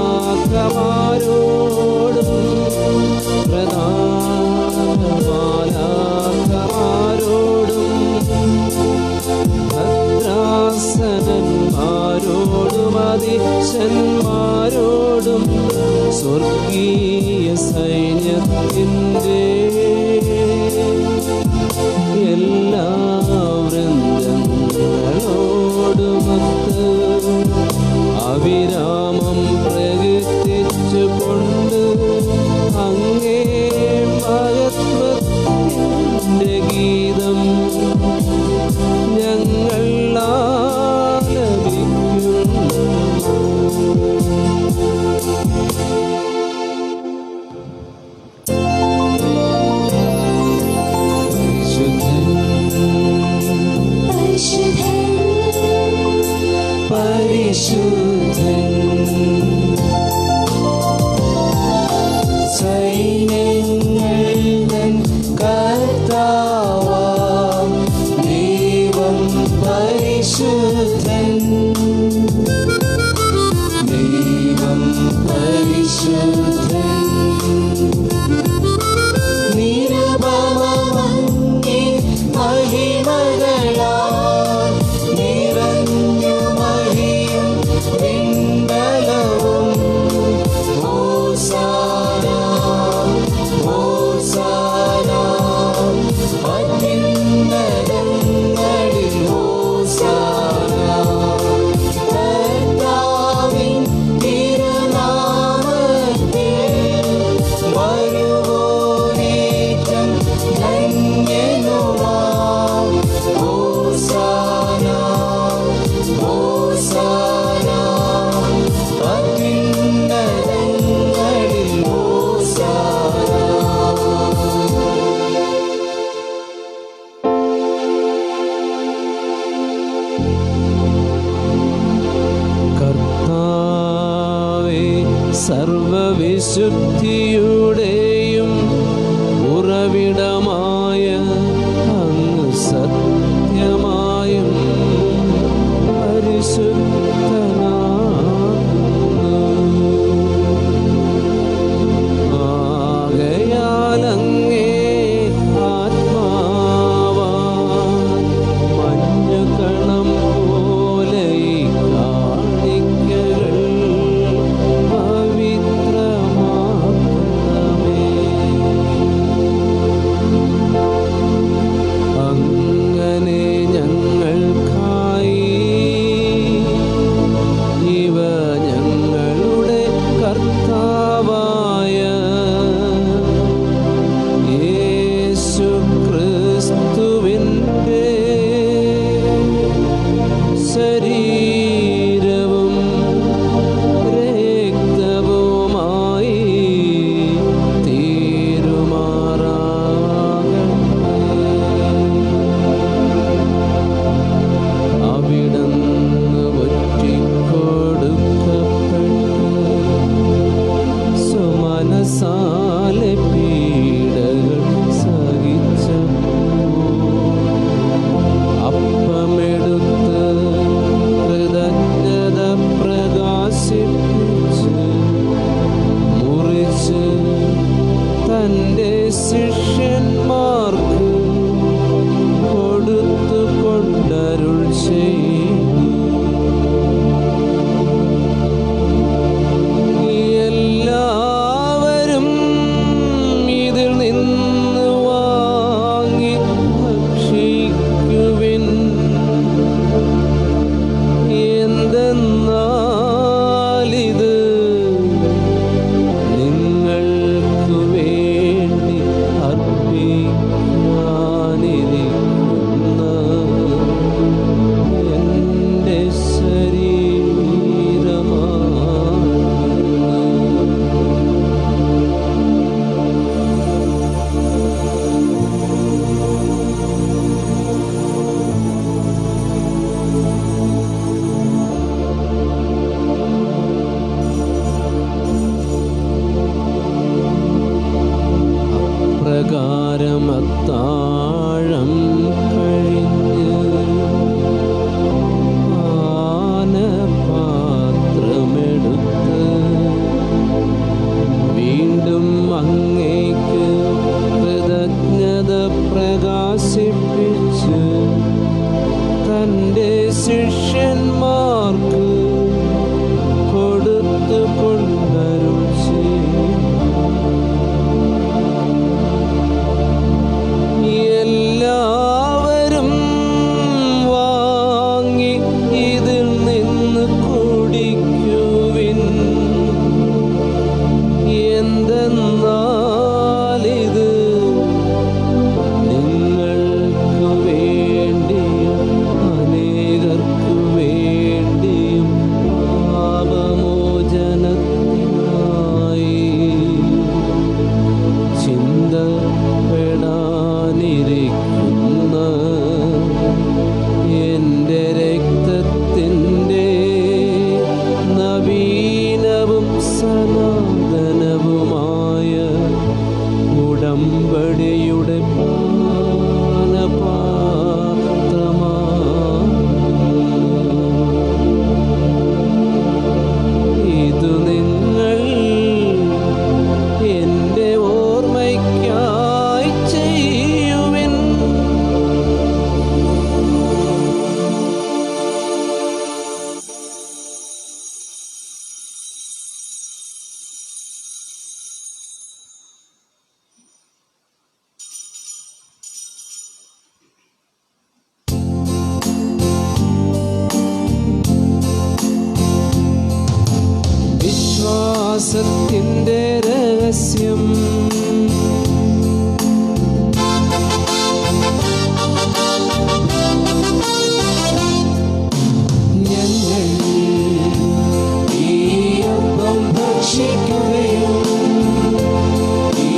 പ്രധാന മാലാഖമാരോടും ഭദ്രാസനന്മാരോടും അതിശന്മാരോടും സ്വർഗീയ സൈന്യത്തിൻ്റെ എല്ലാ വൃന്ദങ്ങളോടുമൊത്ത് അവിരാമം പ്രകീർത്തിച്ചുകൊണ്ട് അങ്ങേ മഹത്വത്തിൻ്റെ ഗീതം ഞങ്ങൾ ആലപിക്കുന്നു. പരിശുദ്ധൻ സൈന്യങ്ങൾ തൻ കർത്താവാം ദൈവം പരിശുദ്ധൻ ദൈവം പരിശുദ്ധൻ നിരുപമമങ്ങേ മഹിമകളാൽ നിറഞ്ഞു മഹിയും പിൻബലവും ഹോസാന ഹോസാന അത്യുന്നതങ്ങളിൽ ഹോസാന കർത്താവിൻ തിരുനാമത്തിൽ വരുവോനേറ്റം ധന്യനുമാം ഹോസാന ഹോസാന അത്യുന്നതങ്ങളിൽ ഹോസാന. കർത്താവേ സർവവിശുദ്ധിയുടെയും ഉറവിടമായ അങ്ങ് സത്യമായും പരിശുദ്ധനാകുന്നു. ആകയാൽ അങ്ങേ ആത്മാവാൻ മഞ്ഞുകണം പോലെ ഈ കാണിക്കകൾ പവിത്രമാക്കണമേ. അങ്ങനെ ഞങ്ങൾക്കായി ഇവ ഞങ്ങളുടെ കർത്താവായ യേശു ക്രിസ്തുവിൻ്റെ ശരീരവും രക്തവുമായി തീരുമാറാകട്ടെ. അവിടുന്ന് ഒറ്റിക്കൊടുക്കപ്പെട്ട് സുമനസാലെ പീഡകൾ സഹിച്ചപ്പോൾ അപ്പമെടുത്ത് പ്രകാശിപ്പിച്ച് തൻ്റെ ശിഷ്യന്മാർക്ക് കൊടുത്തു കൊണ്ടരുൾ ചെയ്യും. എല്ലാവരും വാങ്ങി ഇതിൽ നിന്ന് കുടിക്കുവിൻ. എന്തെന്നാലിത് നിങ്ങൾക്ക് വേണ്ടിയും അനേകർക്ക് വേണ്ടിയും പാപമോചനത്തിനായി ചിന്തപ്പെടാനിരിക്കുന്ന എൻ്റെ രക്തത്തിൻ്റെ നവീനവും സനാതനവുമായ ഉടമ്പടിയുടെ ഇതു നിങ്ങൾ എൻ്റെ ഓർമ്മയ്ക്കായി ചെയ്യുവിൻ. വിശ്വാസത്തിൻ്റെ രഹസ്യം. ഞങ്ങൾ ഈ അപ്പം ഭക്ഷിക്കുകയും ഈ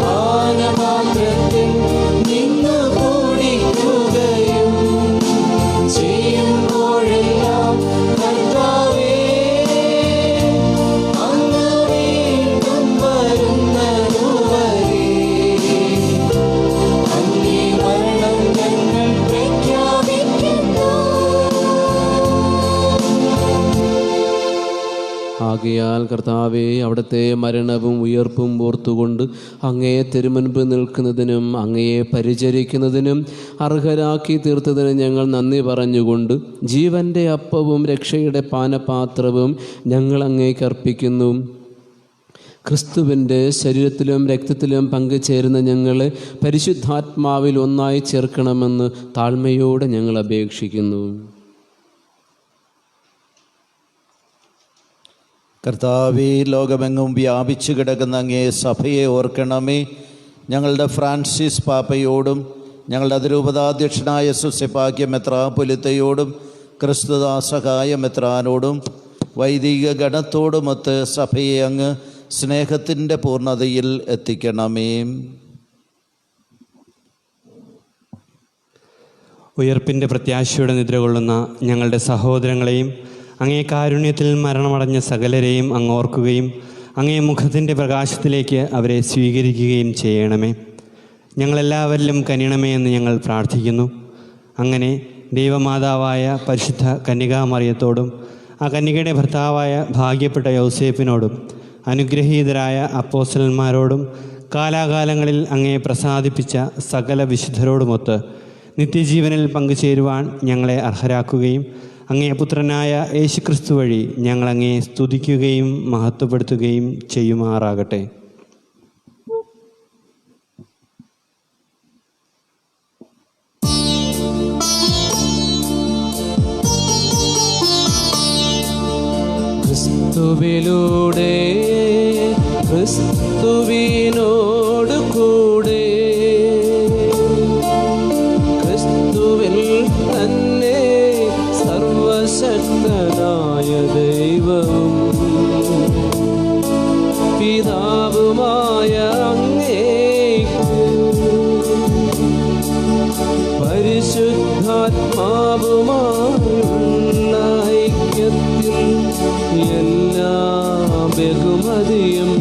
പാനപാത്രത്തിൽ നിന്ന് കുടിക്കുകയും ചെയ്യുമ്പോഴെല്ലാം കർത്താവേ അങ്ങ് വീണ്ടും വരുന്നതുവരെ അങ്ങേ മരണം ഞങ്ങൾ പ്രഖ്യാപിക്കുന്നു. ആകയാൽ കർത്താവേ, അവിടുത്തെ മരണവും ഉയർപ്പും ഓർത്തുകൊണ്ട് അങ്ങയെ തിരുമുൻപ് നിൽക്കുന്നതിനും അങ്ങയെ പരിചരിക്കുന്നതിനും അർഹരാക്കി തീർത്തതിന് ഞങ്ങൾ നന്ദി പറഞ്ഞുകൊണ്ട് ജീവൻ്റെ അപ്പവും രക്ഷയുടെ പാനപാത്രവും ഞങ്ങൾ അങ്ങേക്ക് അർപ്പിക്കുന്നു. ക്രിസ്തുവിൻ്റെ ശരീരത്തിലും രക്തത്തിലും പങ്കുചേരുന്ന ഞങ്ങളെ പരിശുദ്ധാത്മാവിൽ ഒന്നായി ചേർക്കണമെന്ന് താഴ്മയോടെ ഞങ്ങൾ അപേക്ഷിക്കുന്നു. കർത്താവേ, ലോകമെങ്ങും വ്യാപിച്ചു കിടക്കുന്ന അങ്ങേ സഭയെ ഓർക്കണമേ. ഞങ്ങളുടെ ഫ്രാൻസിസ് പാപ്പയോടും ഞങ്ങളുടെ അതിരൂപതാധ്യക്ഷനായ സുസ്യഭാഗ്യ മെത്രാപൊലിത്തയോടും ക്രിസ്തുദാസഹായ മെത്രാനോടും വൈദിക ഗണത്തോടുമൊത്ത് സഭയെ അങ്ങ് സ്നേഹത്തിൻ്റെ പൂർണ്ണതയിൽ എത്തിക്കണമേ. ഉയർപ്പിൻ്റെ പ്രത്യാശയുടെ നിദ്ര കൊള്ളുന്ന ഞങ്ങളുടെ സഹോദരങ്ങളെയും അങ്ങേ കാരുണ്യത്തിൽ മരണമടഞ്ഞ സകലരെയും അങ്ങ് ഓർക്കുകയും അങ്ങേ മുഖത്തിൻ്റെ പ്രകാശത്തിലേക്ക് അവരെ സ്വീകരിക്കുകയും ചെയ്യണമേ. ഞങ്ങളെല്ലാവരിലും കനിയണമേ എന്ന് ഞങ്ങൾ പ്രാർത്ഥിക്കുന്നു. അങ്ങനെ ദൈവമാതാവായ പരിശുദ്ധ കന്യകാമറിയത്തോടും ആ കന്യകയുടെ ഭർത്താവായ ഭാഗ്യപ്പെട്ട യൗസേപ്പിനോടും അനുഗ്രഹീതരായ അപ്പോസ്തലന്മാരോടും കാലാകാലങ്ങളിൽ അങ്ങേ പ്രസാദിപ്പിച്ച സകല വിശുദ്ധരോടുമൊത്ത് നിത്യജീവനിൽ പങ്കുചേരുവാൻ ഞങ്ങളെ അർഹരാക്കുകയും അങ്ങേ പുത്രനായ യേശുക്രിസ്തു വഴി ഞങ്ങളങ്ങേ സ്തുതിക്കുകയും മഹത്വപ്പെടുത്തുകയും ചെയ്യുമാറാകട്ടെ. ക്രിസ്തുവിലൂടെ ക്രിസ്തുവിനോട് കൂടെ ക്രിസ്തുവിൽ തന്നെ സർവശക്തനായ ദൈവവും പിതാവുമായ അങ്ങേക്ക് പരിശുദ്ധാത്മാവുമായുള്ള ഐക്യത്തിൽ എല്ലാ ബഹുമതിയും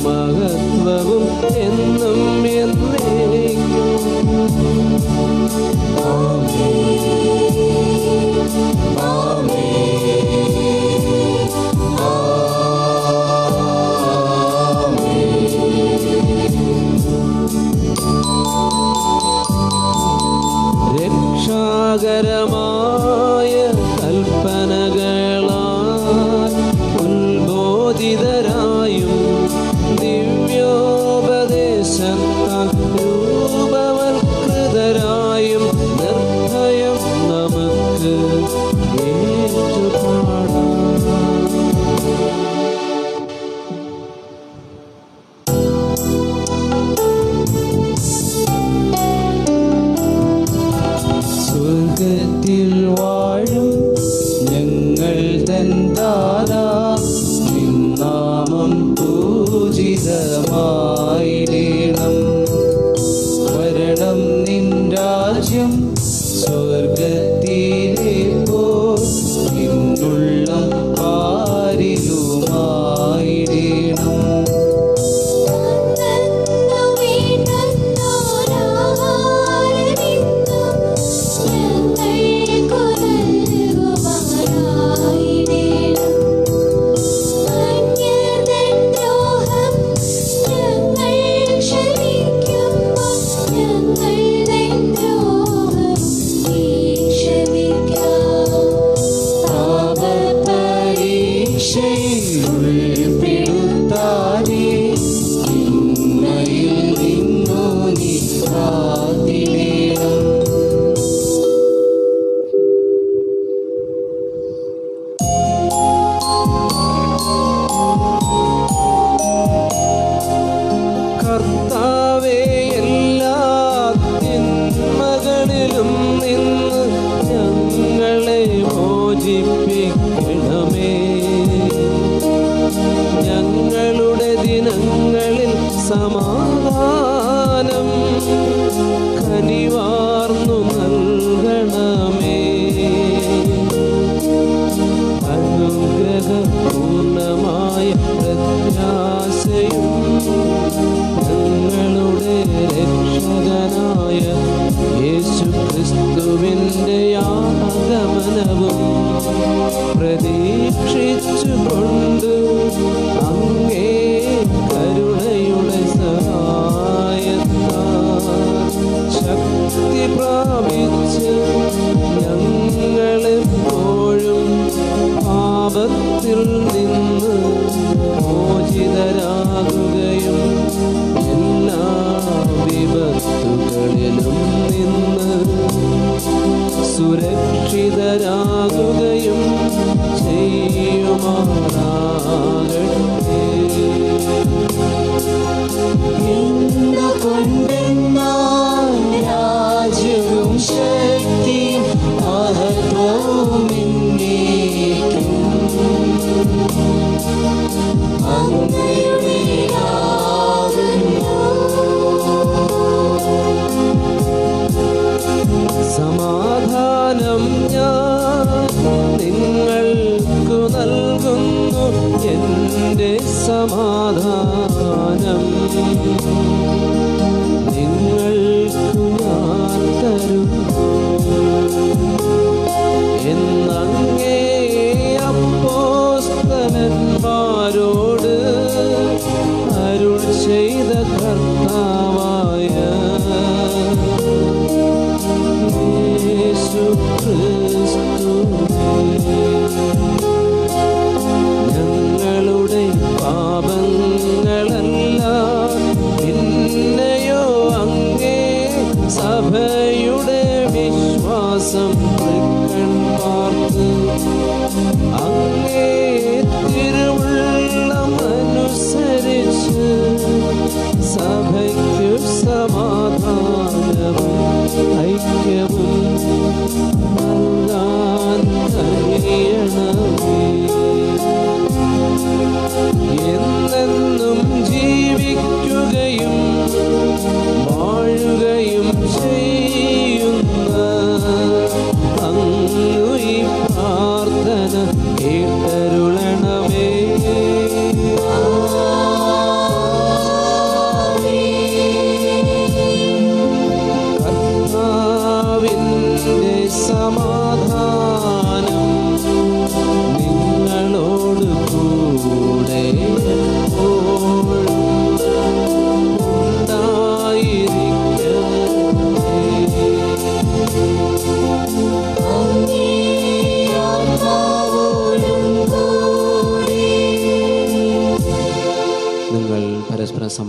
മഹത്വവും എന്നും എന്നേക്കും. രക്ഷാകരമായ കൽപ്പനകളാൽ ഉത്ബോധിതരായും ദിവ്യോപദേശത്താൽ രൂപവൽകൃതരായും നിർഭയം നമുക്ക് ഏറ്റുപാടാം. സ്വർഗത്തിൽ വാഴും ഞങ്ങൾ തൻ ദാതാ, നിൻ നാമം പൂജിതമായിടേണം. വരണം നിൻ രാജ്യം സ്വർഗത്തിലെ പോൽ നിന്നുള്ളം പാരിലുമായിടേണം. കർത്താവേ, എല്ലാ തിന്മകളിലും നിന്ന് ഞങ്ങളെ മോചിപ്പിക്കണമേ. ഞങ്ങളുടെ ദിനങ്ങളിൽ സമാധാനം കനിവാർന്നു നൽകണമേ. അനുഗ്രഹപൂർണമായ പ്രത്യാശയും ഞങ്ങളുടെ രക്ഷകനായ യേശു ക്രിസ്തുവിൻ്റെ ആഗമനവും പ്രതീക്ഷിച്ചുകൊണ്ട് അങ്ങേ കരുണയുടെ സഹായത്താൽ ശക്തി പ്രാപിച്ച് ഞങ്ങളെപ്പോഴും പാപത്തിൽ നിന്ന് മോചിതരാകുകയും എല്ലാ വിപത്തുകളിലും നിന്ന് സുരക്ഷിതരാകുകയും ചെയ്യുമാറാകട്ടെ. എന്തുകൊണ്ടെന്നാൽ രാജ്യവും ശക്തിയും മഹത്വവും എന്നേക്കും അങ്ങയുടേതാകുന്നു. സമാധാനം ഞാൻ നിങ്ങൾക്കു നൽകുന്നു, എൻ്റെ സമാധാനം നിങ്ങൾക്കു ഞാൻ തരുന്നു എന്നങ്ങേ അപ്പോസ്തലന്മാരോട് അരുൾ ചെയ്ത കർത്താവായ യേശു ക്രിസ്തുവേ, ഞങ്ങളുടെ പാപങ്ങളല്ല പിന്നെയോ അങ്ങേ സഭയുടെ വിശ്വാസം തൃക്കൺ പാർത്ത് അങ്ങേ തിരുവുള്ളമനുസരിച്ച് സഭയ്ക്കു സമാധാനവും ഐക്യവും നൽകാൻ കഴിയണമേ. എന്നെന്നും ജീവിക്കുകയും വാഴുകയും ചെയ്യുന്ന അങ്ങു ഈ പ്രാർത്ഥന കേട്ട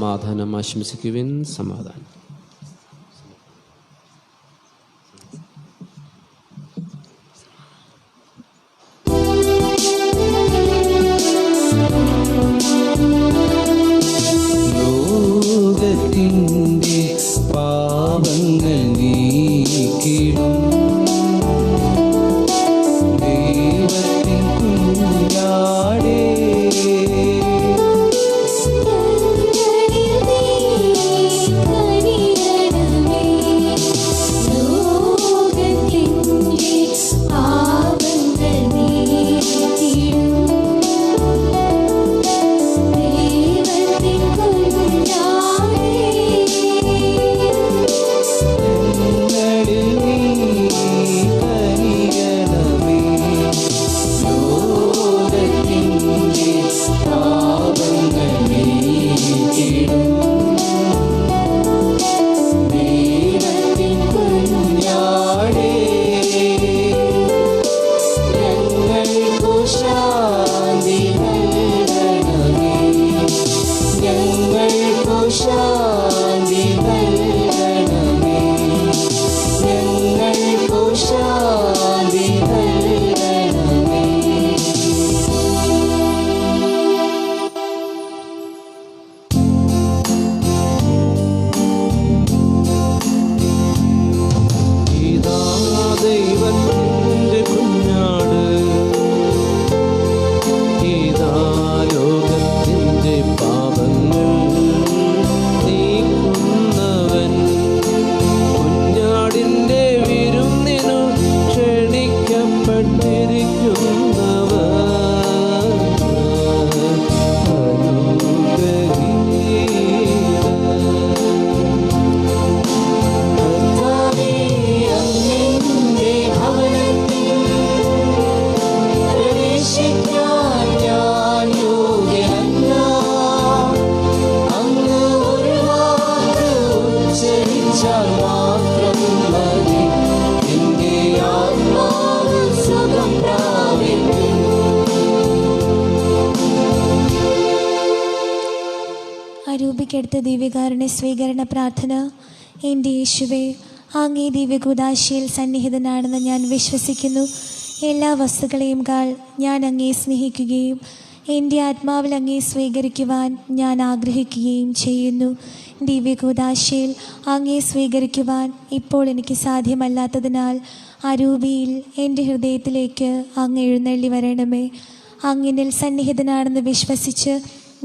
സമാധാനം ആശംസിക്കുവിൻ. സമാധാനം. ലോകത്തിൻ്റെ പാപങ്ങൾ നീക്കിടും ദൈവത്തിൻ കുഞ്ഞാടേ, അരൂപിക്കെടുത്ത ദിവ്യകാരുണ്യ സ്വീകരണ പ്രാർത്ഥന. എൻ്റെ യേശുവേ, അങ്ങേ ദിവ്യകൂദാശയിൽ സന്നിഹിതനാണെന്ന് ഞാൻ വിശ്വസിക്കുന്നു. എല്ലാ വസ്തുക്കളെയും കാൾ ഞാൻ അങ്ങേ സ്നേഹിക്കുകയും എൻ്റെ ആത്മാവിൽ അങ്ങേ സ്വീകരിക്കുവാൻ ഞാൻ ആഗ്രഹിക്കുകയും ചെയ്യുന്നു. ദിവ്യകൂദാശയിൽ അങ്ങേ സ്വീകരിക്കുവാൻ ഇപ്പോൾ എനിക്ക് സാധ്യമല്ലാത്തതിനാൽ അരൂപിയിൽ എൻ്റെ ഹൃദയത്തിലേക്ക് അങ്ങ് എഴുന്നള്ളി വരണമേ. അങ്ങിനിൽ സന്നിഹിതനാണെന്ന് വിശ്വസിച്ച്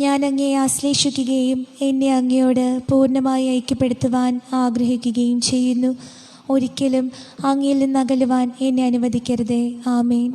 ഞാൻ അങ്ങയെ ആശ്ലേഷിക്കുകയും എന്നെ അങ്ങയോട് പൂർണ്ണമായി ഐക്യപ്പെടുത്തുവാൻ ആഗ്രഹിക്കുകയും ചെയ്യുന്നു. ഒരിക്കലും അങ്ങയിൽ നിന്ന് അകലുവാൻ എന്നെ അനുവദിക്കരുതേ. ആമേൻ.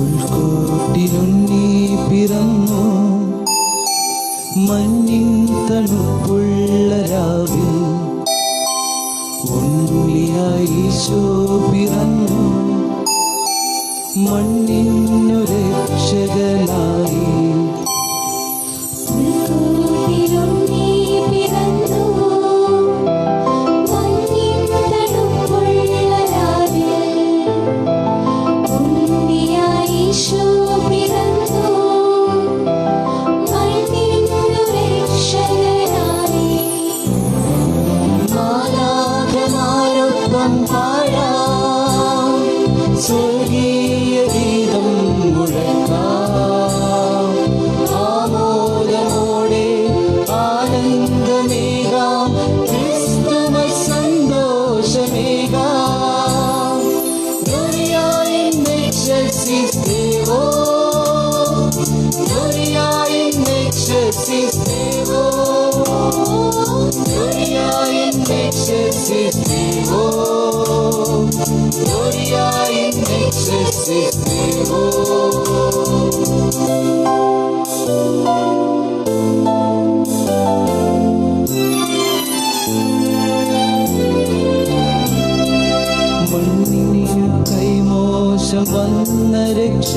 ഉൾക്കോട്ടിലുണ്ണി പിറന്നു മഞ്ഞിൻ തണുപ്പുള്ള രാവിൽ ഉണ്ണിയായി ഈശോ പിറന്നു മണ്ണിനു രക്ഷകനായി. ഈശോ പിറന്നു മണ്ണിനു രക്ഷകനായി. ഗാനമായൊപ്പം പാടാം, സ്വർഗീയ ഗീതം മുഴക്കാം, ആമോദമോടെ ആനന്ദമേകാം, Christmas സന്തോഷമേകാം. Gloria in excelsis Deo, Gloria in excelsis Deo, Gloria in excelsis Deo, Gloria in excelsis Deo. മണ്ണിനു കൈമോശം വന്ന രക്ഷ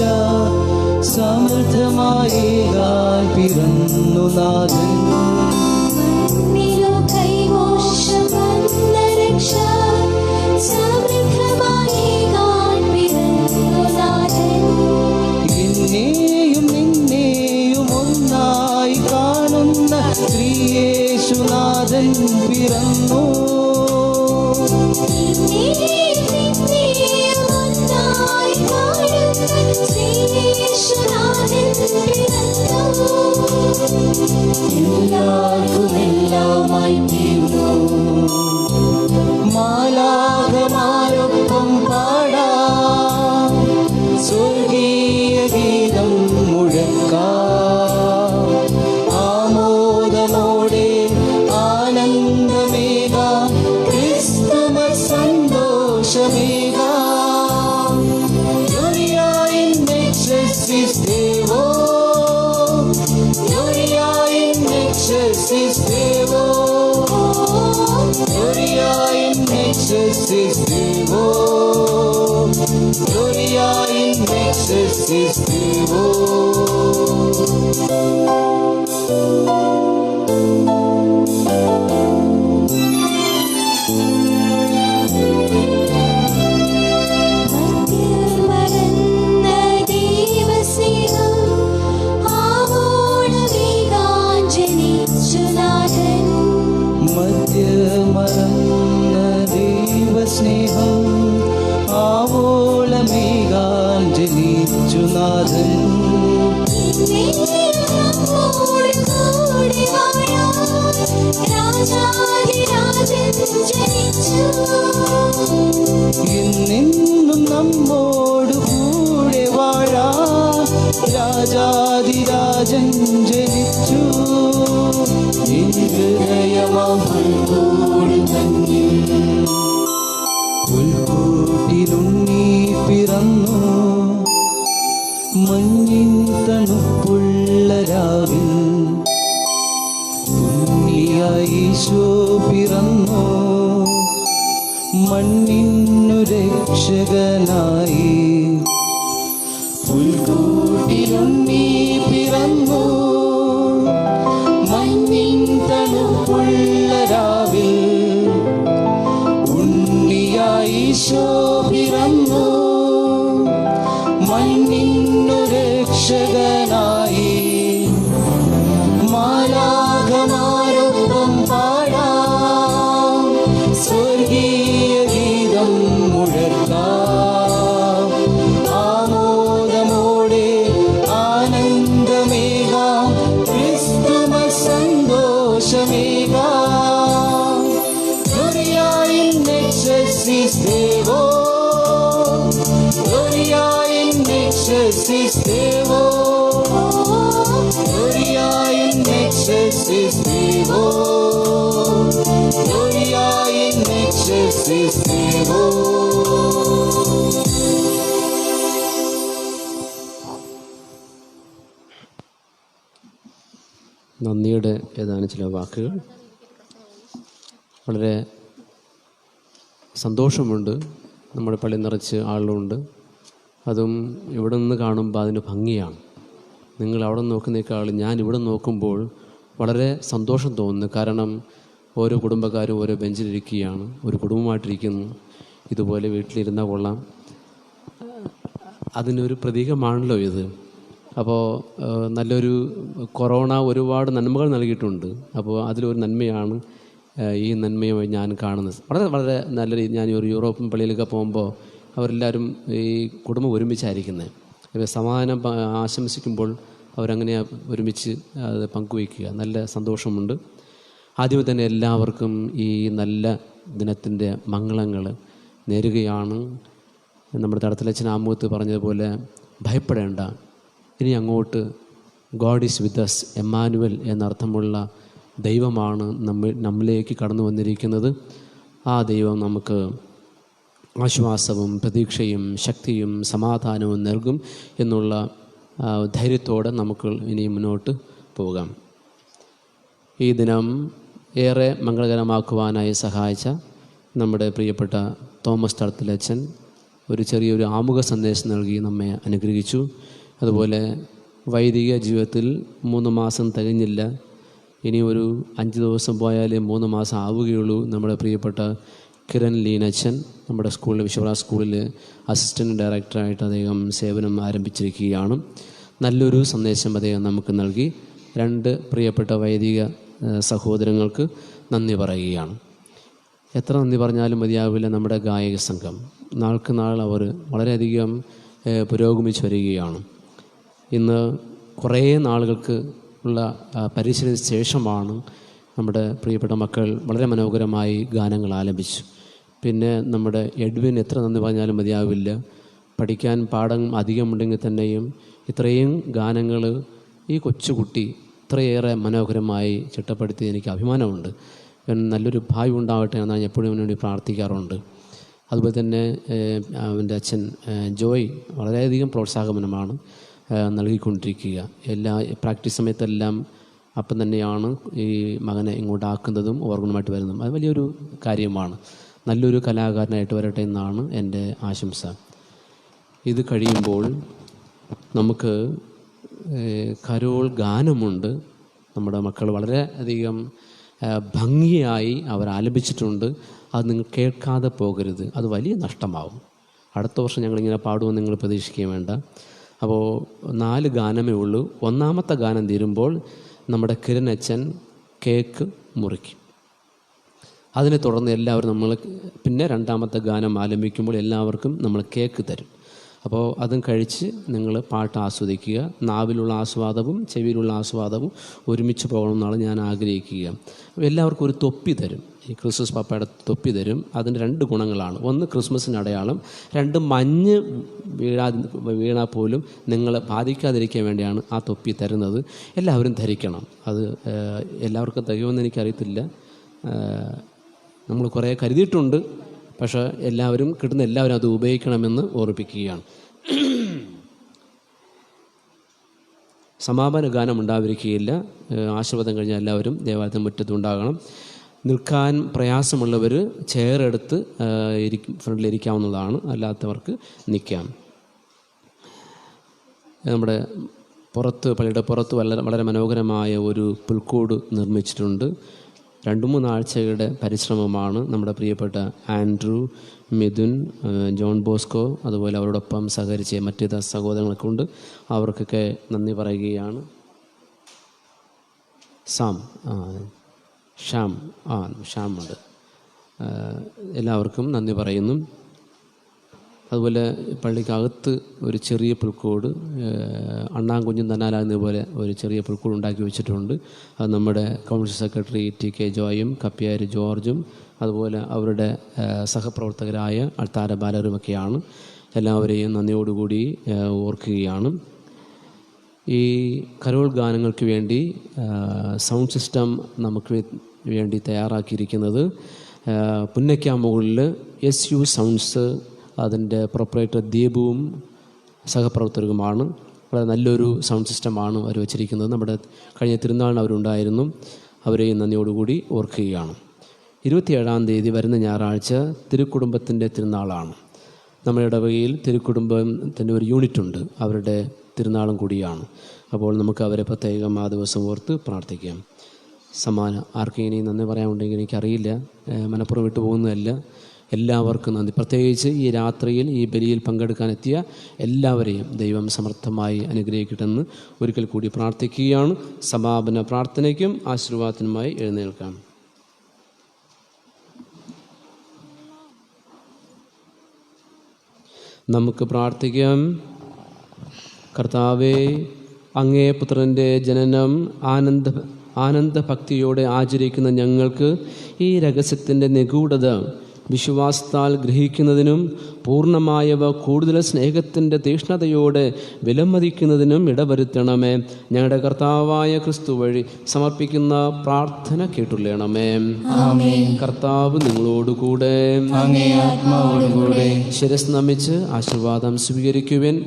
സമൃദ്ധമായി പിറന്നു നാഥൻ. എന്നെയും നിന്നെയും ഒന്നായി കാണുന്ന ശ്രീയേശുനാഥൻ പിറന്നു. എല്ലാവർക്കുമെല്ലാമായി തീർന്നു. മാലാഖമാരൊപ്പം പാടാം, സ്വർഗീയ ഗീതം മുഴക്കാം, ആമോദമോടെ ആനന്ദമേകാം, Christmas സന്തോഷമേകാം. Gloria in excelsis Deo, Gloria in excelsis Deo, Gloria in excelsis Deo, Gloria in excelsis Deo. മധ്യമറന്ന ദൈവസ്നേഹം ആവോളമേകാൻ ജനിച്ചു നാഥൻ. എന്നെന്നും നമ്മോടു കൂടെ വാഴാ രാജാതിരാജൻ ജനിച്ചു. പുൽക്കൂട്ടിലുണ്ണി പിറന്നു, മഞ്ഞിൻ തണുപ്പുള്ള രാവിൽ ഉണ്ണിയായി ഈശോ പിറന്നു. മണ്ണിനു രക്ഷകനായി പുൽക്കൂട്ടിലുണ്ണി പിറന്നു, മഞ്ഞിൻ തണുപ്പുള്ള രാവിൽ ഉണ്ണിയായി ഈശോ പിറന്നു. മണ്ണിനു രക്ഷകനായി മാലാഖമാരൊപ്പം പാടാം, സ്വർഗീയ ഗീതം മുഴക്കാം, ആമോദമോടെ ആനന്ദമേകാം, Christmas സന്തോഷമേകാം. Gloria in excelsis Deo, Gloria in excelsis Deo, Gloria in excelsis Deo, Gloria in excelsis Deo. നന്ദിയുടെ ഏതാനും ചില വാക്കുകൾ. വളരെ സന്തോഷമുണ്ട്, നമ്മുടെ പള്ളി നിറച്ച് ആളുകളുണ്ട്. അതും ഇവിടെ നിന്ന് കാണുമ്പോൾ അതിന് ഭംഗിയാണ്. നിങ്ങൾ അവിടെ നോക്കുന്നേക്കാൾ ഞാൻ ഇവിടെ നോക്കുമ്പോൾ വളരെ സന്തോഷം തോന്നുന്നു. കാരണം ഓരോ കുടുംബക്കാരും ഓരോ ബെഞ്ചിലിരിക്കുകയാണ്, ഒരു കുടുംബമായിട്ടിരിക്കുന്നു. ഇതുപോലെ വീട്ടിലിരുന്നാൽ കൊള്ളാം. അതിനൊരു പ്രതീകമാണല്ലോ ഇത്. അപ്പോൾ നല്ലൊരു കൊറോണ ഒരുപാട് നന്മകൾ നൽകിയിട്ടുണ്ട്. അപ്പോൾ അതിലൊരു നന്മയാണ് ഈ നന്മയുമായി ഞാൻ കാണുന്നത്. വളരെ വളരെ നല്ല രീതി. ഞാൻ ഒരു യൂറോപ്യൻ പള്ളിയിലൊക്കെ പോകുമ്പോൾ അവരെല്ലാവരും ഈ കുടുംബം ഒരുമിച്ചായിരിക്കുന്നത്. ഇപ്പോൾ സമാധാനം ആശംസിക്കുമ്പോൾ അവരങ്ങനെ ഒരുമിച്ച് അത് പങ്കുവയ്ക്കുക. നല്ല സന്തോഷമുണ്ട്. ആദ്യമേ തന്നെ എല്ലാവർക്കും ഈ നല്ല ദിനത്തിൻ്റെ മംഗളങ്ങൾ നേരുകയാണ്. നമ്മുടെ തടത്തിലച്ഛൻ ആമുഖത്ത് പറഞ്ഞതുപോലെ ഭയപ്പെടേണ്ട, ഇനി അങ്ങോട്ട് God is with us, Emmanuel എന്നർത്ഥമുള്ള ദൈവമാണ് നമ്മിലേക്ക് കടന്നു വന്നിരിക്കുന്നത്. ആ ദൈവം നമുക്ക് ആശ്വാസവും പ്രതീക്ഷയും ശക്തിയും സമാധാനവും നൽകും എന്നുള്ള ധൈര്യത്തോടെ നമുക്ക് ഇനി മുന്നോട്ട് പോകാം. ഈ ദിനം ഏറെ മംഗളകരമാക്കുവാനായി സഹായിച്ച നമ്മുടെ പ്രിയപ്പെട്ട തോമസ് തടത്തിലച്ഛൻ ചെറിയൊരു ആമുഖ സന്ദേശം നൽകി നമ്മെ അനുഗ്രഹിച്ചു. അതുപോലെ വൈദിക ജീവിതത്തിൽ 3 മാസം തികഞ്ഞില്ല, ഇനി ഒരു 5 ദിവസം പോയാലേ 3 മാസം ആവുകയുള്ളൂ. നമ്മുടെ പ്രിയപ്പെട്ട കിരൺ ലീൻ അച്ഛൻ നമ്മുടെ സ്കൂളിൽ, വിശ്വനാഥ സ്കൂളിൽ അസിസ്റ്റൻറ്റ് ഡയറക്ടറായിട്ട് അദ്ദേഹം സേവനം ആരംഭിച്ചിരിക്കുകയാണ്. നല്ലൊരു സന്ദേശം അദ്ദേഹം നമുക്ക് നൽകി. 2 പ്രിയപ്പെട്ട വൈദിക സഹോദരങ്ങൾക്ക് നന്ദി പറയുകയാണ്. എത്ര നന്ദി പറഞ്ഞാലും മതിയാവില്ല. നമ്മുടെ ഗായക സംഘം നാൾക്ക് നാൾ അവർ വളരെയധികം പുരോഗമിച്ച് വരികയാണ്. ഇന്ന് കുറേ നാളുകൾക്ക് ഉള്ള പരിശീലനത്തിന് ശേഷമാണ് നമ്മുടെ പ്രിയപ്പെട്ട മക്കൾ വളരെ മനോഹരമായി ഗാനങ്ങൾ ആലപിച്ചു. പിന്നെ നമ്മുടെ എഡ്വിൻ എത്ര നന്ദി പറഞ്ഞാലും മതിയാവില്ല. പഠിക്കാൻ പാഠം അധികമുണ്ടെങ്കിൽ തന്നെയും ഇത്രയും ഗാനങ്ങൾ ഈ കൊച്ചുകുട്ടി ഇത്രയേറെ മനോഹരമായി ചിട്ടപ്പെടുത്തി എനിക്ക് അഭിമാനമുണ്ട്. നല്ലൊരു ഭാവി ഉണ്ടാവട്ടെ എന്നാണ് ഞാൻ എപ്പോഴും വേണ്ടി പ്രാർത്ഥിക്കാറുണ്ട്. അതുപോലെ തന്നെ അവൻ്റെ അച്ഛൻ ജോയ് വളരെയധികം പ്രോത്സാഹനമാണ് നൽകിക്കൊണ്ടിരിക്കുക. എല്ലാ പ്രാക്ടീസ് സമയത്തെല്ലാം അപ്പം തന്നെയാണ് ഈ മകനെ ഇങ്ങോട്ടാക്കുന്നതും ഓർഗനുമായിട്ട് വരുന്നതും. അത് വലിയൊരു കാര്യമാണ്. നല്ലൊരു കലാകാരനായിട്ട് വരട്ടെ എന്നാണ് എൻ്റെ ആശംസ. ഇത് കഴിയുമ്പോൾ നമുക്ക് കരോൾ ഗാനമുണ്ട്. നമ്മുടെ മക്കൾ വളരെ അധികം ഭംഗിയായി അവർ ആലപിച്ചിട്ടുണ്ട്. അത് നിങ്ങൾ കേൾക്കാതെ പോകരുത്, അത് വലിയ നഷ്ടമാവും. അടുത്ത വർഷം ഞങ്ങളിങ്ങനെ പാടുമെന്ന് നിങ്ങൾ പ്രതീക്ഷിക്കുകയും വേണ്ട. അപ്പോൾ 4 ഗാനമേ ഉള്ളൂ. 1-ാമത്തെ ഗാനം തീരുമ്പോൾ നമ്മുടെ കിരൺ അച്ഛൻ കേക്ക് മുറിക്കും. അതിനെ തുടർന്ന് എല്ലാവരും നമ്മൾ പിന്നെ 2-ാമത്തെ ഗാനം ആലപിക്കുമ്പോൾ എല്ലാവർക്കും നമ്മൾ കേക്ക് തരും. അപ്പോൾ അതും കഴിച്ച് നിങ്ങൾ പാട്ട് ആസ്വദിക്കുക. നാവിലുള്ള ആസ്വാദവും ചെവിയിലുള്ള ആസ്വാദവും ഒരുമിച്ച് പോകണമെന്നാണ് ഞാൻ ആഗ്രഹിക്കുക. അപ്പോൾ എല്ലാവർക്കും ഒരു തൊപ്പി തരും. ഈ ക്രിസ്മസ് പാപ്പയുടെ തൊപ്പി തരും. അതിന് 2 ഗുണങ്ങളാണ്. 1 ക്രിസ്മസിന് അടയാളം, 2 മഞ്ഞ് വീണാൽ പോലും നിങ്ങളെ ബാധിക്കാതിരിക്കാൻ വേണ്ടിയാണ് ആ തൊപ്പി തരുന്നത്. എല്ലാവരും ധരിക്കണം. അത് എല്ലാവർക്കും തികയുമെന്ന് എനിക്കറിയത്തില്ല. നമ്മൾ കുറേ കരുതിയിട്ടുണ്ട്. പക്ഷേ എല്ലാവരും എല്ലാവരും അത് ഉപയോഗിക്കണമെന്ന് ഓർപ്പിക്കുകയാണ്. സമാപന ഗാനം ഉണ്ടായിരിക്കുകയില്ല. ആശീർവാദം കഴിഞ്ഞാൽ എല്ലാവരും ദേവാലയത്തിന് മുറ്റത്തുണ്ടാകണം. നിൽക്കാൻ പ്രയാസമുള്ളവർ ചെയറെടുത്ത് ഫ്രണ്ടിലിരിക്കാവുന്നതാണ്, അല്ലാത്തവർക്ക് നിൽക്കാം. നമ്മുടെ പള്ളിയുടെ പുറത്ത് വളരെ മനോഹരമായ ഒരു പുൽക്കൂട് നിർമ്മിച്ചിട്ടുണ്ട്. 2-3 ആഴ്ചകളുടെ പരിശ്രമമാണ്. നമ്മുടെ പ്രിയപ്പെട്ട ആൻഡ്രൂ, മിഥുൻ, ജോൺ ബോസ്കോ, അതുപോലെ അവരോടൊപ്പം സഹകരിച്ച മറ്റേത് സഹോദരങ്ങളൊക്കെ ഉണ്ട്. അവർക്കൊക്കെ നന്ദി പറയുകയാണ്. ഷ്യാം ഉണ്ട്. എല്ലാവർക്കും നന്ദി പറയുന്നു. അതുപോലെ പള്ളിക്കകത്ത് ഒരു ചെറിയ പുൽക്കൂട്, അണ്ണാൻകുഞ്ഞും തന്നാലാകുന്ന പോലെ ഒരു ചെറിയ പുൽക്കൂട് ഉണ്ടാക്കി വെച്ചിട്ടുണ്ട്. അത് നമ്മുടെ കൗൺസിൽ സെക്രട്ടറി TK ജോയും കപ്പ്യാരി ജോർജും അതുപോലെ അവരുടെ സഹപ്രവർത്തകരായ അൾത്താര ബാലരുമൊക്കെയാണ്. എല്ലാവരെയും നന്ദിയോടുകൂടി ഓർക്കുകയാണ്. ഈ കരോൾ ഗാനങ്ങൾക്ക് വേണ്ടി സൗണ്ട് സിസ്റ്റം നമുക്ക് വേണ്ടി തയ്യാറാക്കിയിരിക്കുന്നത് പുന്നയ്ക്കാമുകളിൽ SU സൗണ്ട്സ്, അതിൻ്റെ പ്രൊപ്പറേറ്റർ ദീപുവും സഹപ്രവർത്തകരുമാണ്. വളരെ നല്ലൊരു സൗണ്ട് സിസ്റ്റമാണ് അവർ വെച്ചിരിക്കുന്നത്. നമ്മുടെ കഴിഞ്ഞ തിരുനാളിന് അവരുണ്ടായിരുന്നു. അവരെയും നന്ദിയോടുകൂടി ഓർക്കുകയാണ്. 27-ാം തീയതി വരുന്ന ഞായറാഴ്ച തിരുക്കുടുംബത്തിൻ്റെ തിരുനാളാണ്. നമ്മുടെ ഇടവകയിൽ തിരുക്കുടുംബത്തിൻ്റെ ഒരു യൂണിറ്റുണ്ട്, അവരുടെ തിരുനാളും കൂടിയാണ്. അപ്പോൾ നമുക്ക് അവരെ പ്രത്യേകം ആ ദിവസം ഓർത്ത് പ്രാർത്ഥിക്കാം. ആർക്കും ഇനി നന്ദി പറയാനുണ്ടെങ്കിൽ എനിക്കറിയില്ല, മനപ്പുറം വിട്ടു പോകുന്നതല്ല. എല്ലാവർക്കും നന്ദി. പ്രത്യേകിച്ച് ഈ രാത്രിയിൽ ഈ ബലിയിൽ പങ്കെടുക്കാനെത്തിയ എല്ലാവരെയും ദൈവം സമർത്ഥമായി അനുഗ്രഹിക്കട്ടെന്ന് ഒരിക്കൽ കൂടി പ്രാർത്ഥിക്കുകയാണ്. സമാപന പ്രാർത്ഥനയ്ക്കും ആശീർവാദത്തിനുമായി എഴുന്നേൽക്കാം. നമുക്ക് പ്രാർത്ഥിക്കാം. കർത്താവേ, അങ്ങേ പുത്രൻ്റെ ജനനം ആനന്ദഭക്തിയോടെ ആചരിക്കുന്ന ഞങ്ങൾക്ക് ഈ രഹസ്യത്തിൻ്റെ നിഗൂഢത വിശ്വാസത്താൽ ഗ്രഹിക്കുന്നതിനും പൂർണ്ണമായവ കൂടുതൽ സ്നേഹത്തിൻ്റെ തീക്ഷ്ണതയോടെ വിലമതിക്കുന്നതിനും ഇടവരുത്തണമേ. ഞങ്ങളുടെ കർത്താവായ ക്രിസ്തു വഴി സമർപ്പിക്കുന്ന പ്രാർത്ഥന കേട്ടുള്ളണമേ. കർത്താവ് നിങ്ങളോടുകൂടെ, ശിരസ് നമിച്ച് ആശീർവാദം സ്വീകരിക്കുവിൻ.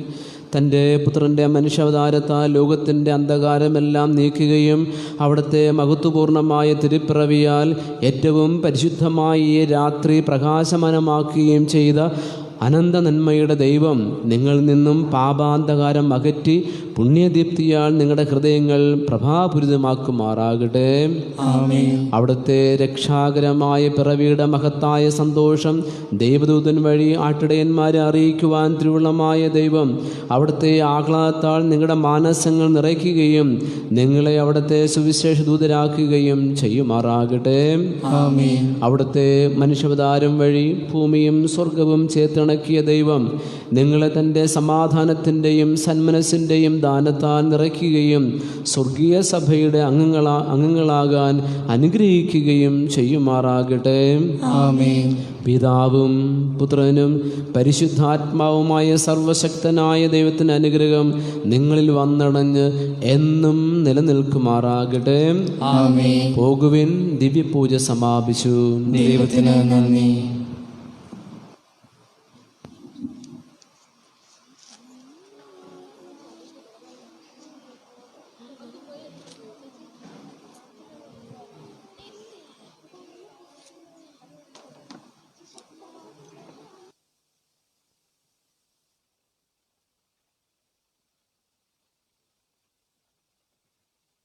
തൻ്റെ പുത്രൻ്റെ മനുഷ്യാവതാരത്താൽ ലോകത്തിൻ്റെ അന്ധകാരമെല്ലാം നീക്കുകയും അവിടുത്തെ മഹത്വപൂർണമായ തിരുപ്പിറവിയാൽ ഏറ്റവും പരിശുദ്ധമായി ഈ രാത്രി പ്രകാശമാനമാക്കുകയും ചെയ്ത അനന്ത നന്മയുടെ ദൈവം നിങ്ങളിൽ നിന്നും പാപാന്ധകാരം അകറ്റി പുണ്യദീപ്തിയാൽ നിങ്ങളുടെ ഹൃദയങ്ങൾ പ്രഭാപൂരിതമാക്കുമാറാകട്ടെ. അവിടുത്തെ രക്ഷാകരമായ പിറവിയുടെ മഹത്തായ സന്തോഷം ദൈവദൂതൻ വഴി ആട്ടിടയന്മാരെ അറിയിക്കുവാൻ തിരുവുള്ളമായ ദൈവം അവിടുത്തെ ആഹ്ലാദത്താൽ നിങ്ങളുടെ മാനസങ്ങൾ നിറയ്ക്കുകയും നിങ്ങളെ അവിടുത്തെ സുവിശേഷ ദൂതരാക്കുകയും ചെയ്യുമാറാകട്ടെ. അവിടുത്തെ മനുഷ്യാവതാരം വഴി ഭൂമിയും സ്വർഗവും ചേർത്തിണക്കിയ ദൈവം നിങ്ങളെ തൻ്റെ സമാധാനത്തിൻ്റെയും സന്മനസ്സിൻ്റെയും ദാനത്താൽ നിറയ്ക്കുകയും സ്വർഗീയ സഭയുടെ അംഗങ്ങളാകാൻ അനുഗ്രഹിക്കുകയും ചെയ്യുമാറാകട്ടെ. പിതാവും പുത്രനും പരിശുദ്ധാത്മാവുമായ സർവശക്തനായ ദൈവത്തിൻ്റെ അനുഗ്രഹം നിങ്ങളിൽ വന്നടഞ്ഞ് എന്നും നിലനിൽക്കുമാറാകട്ടെ. പോകുവിൻ, ദിവ്യപൂജ സമാപിച്ചു. ദൈവത്തിന് നന്ദി.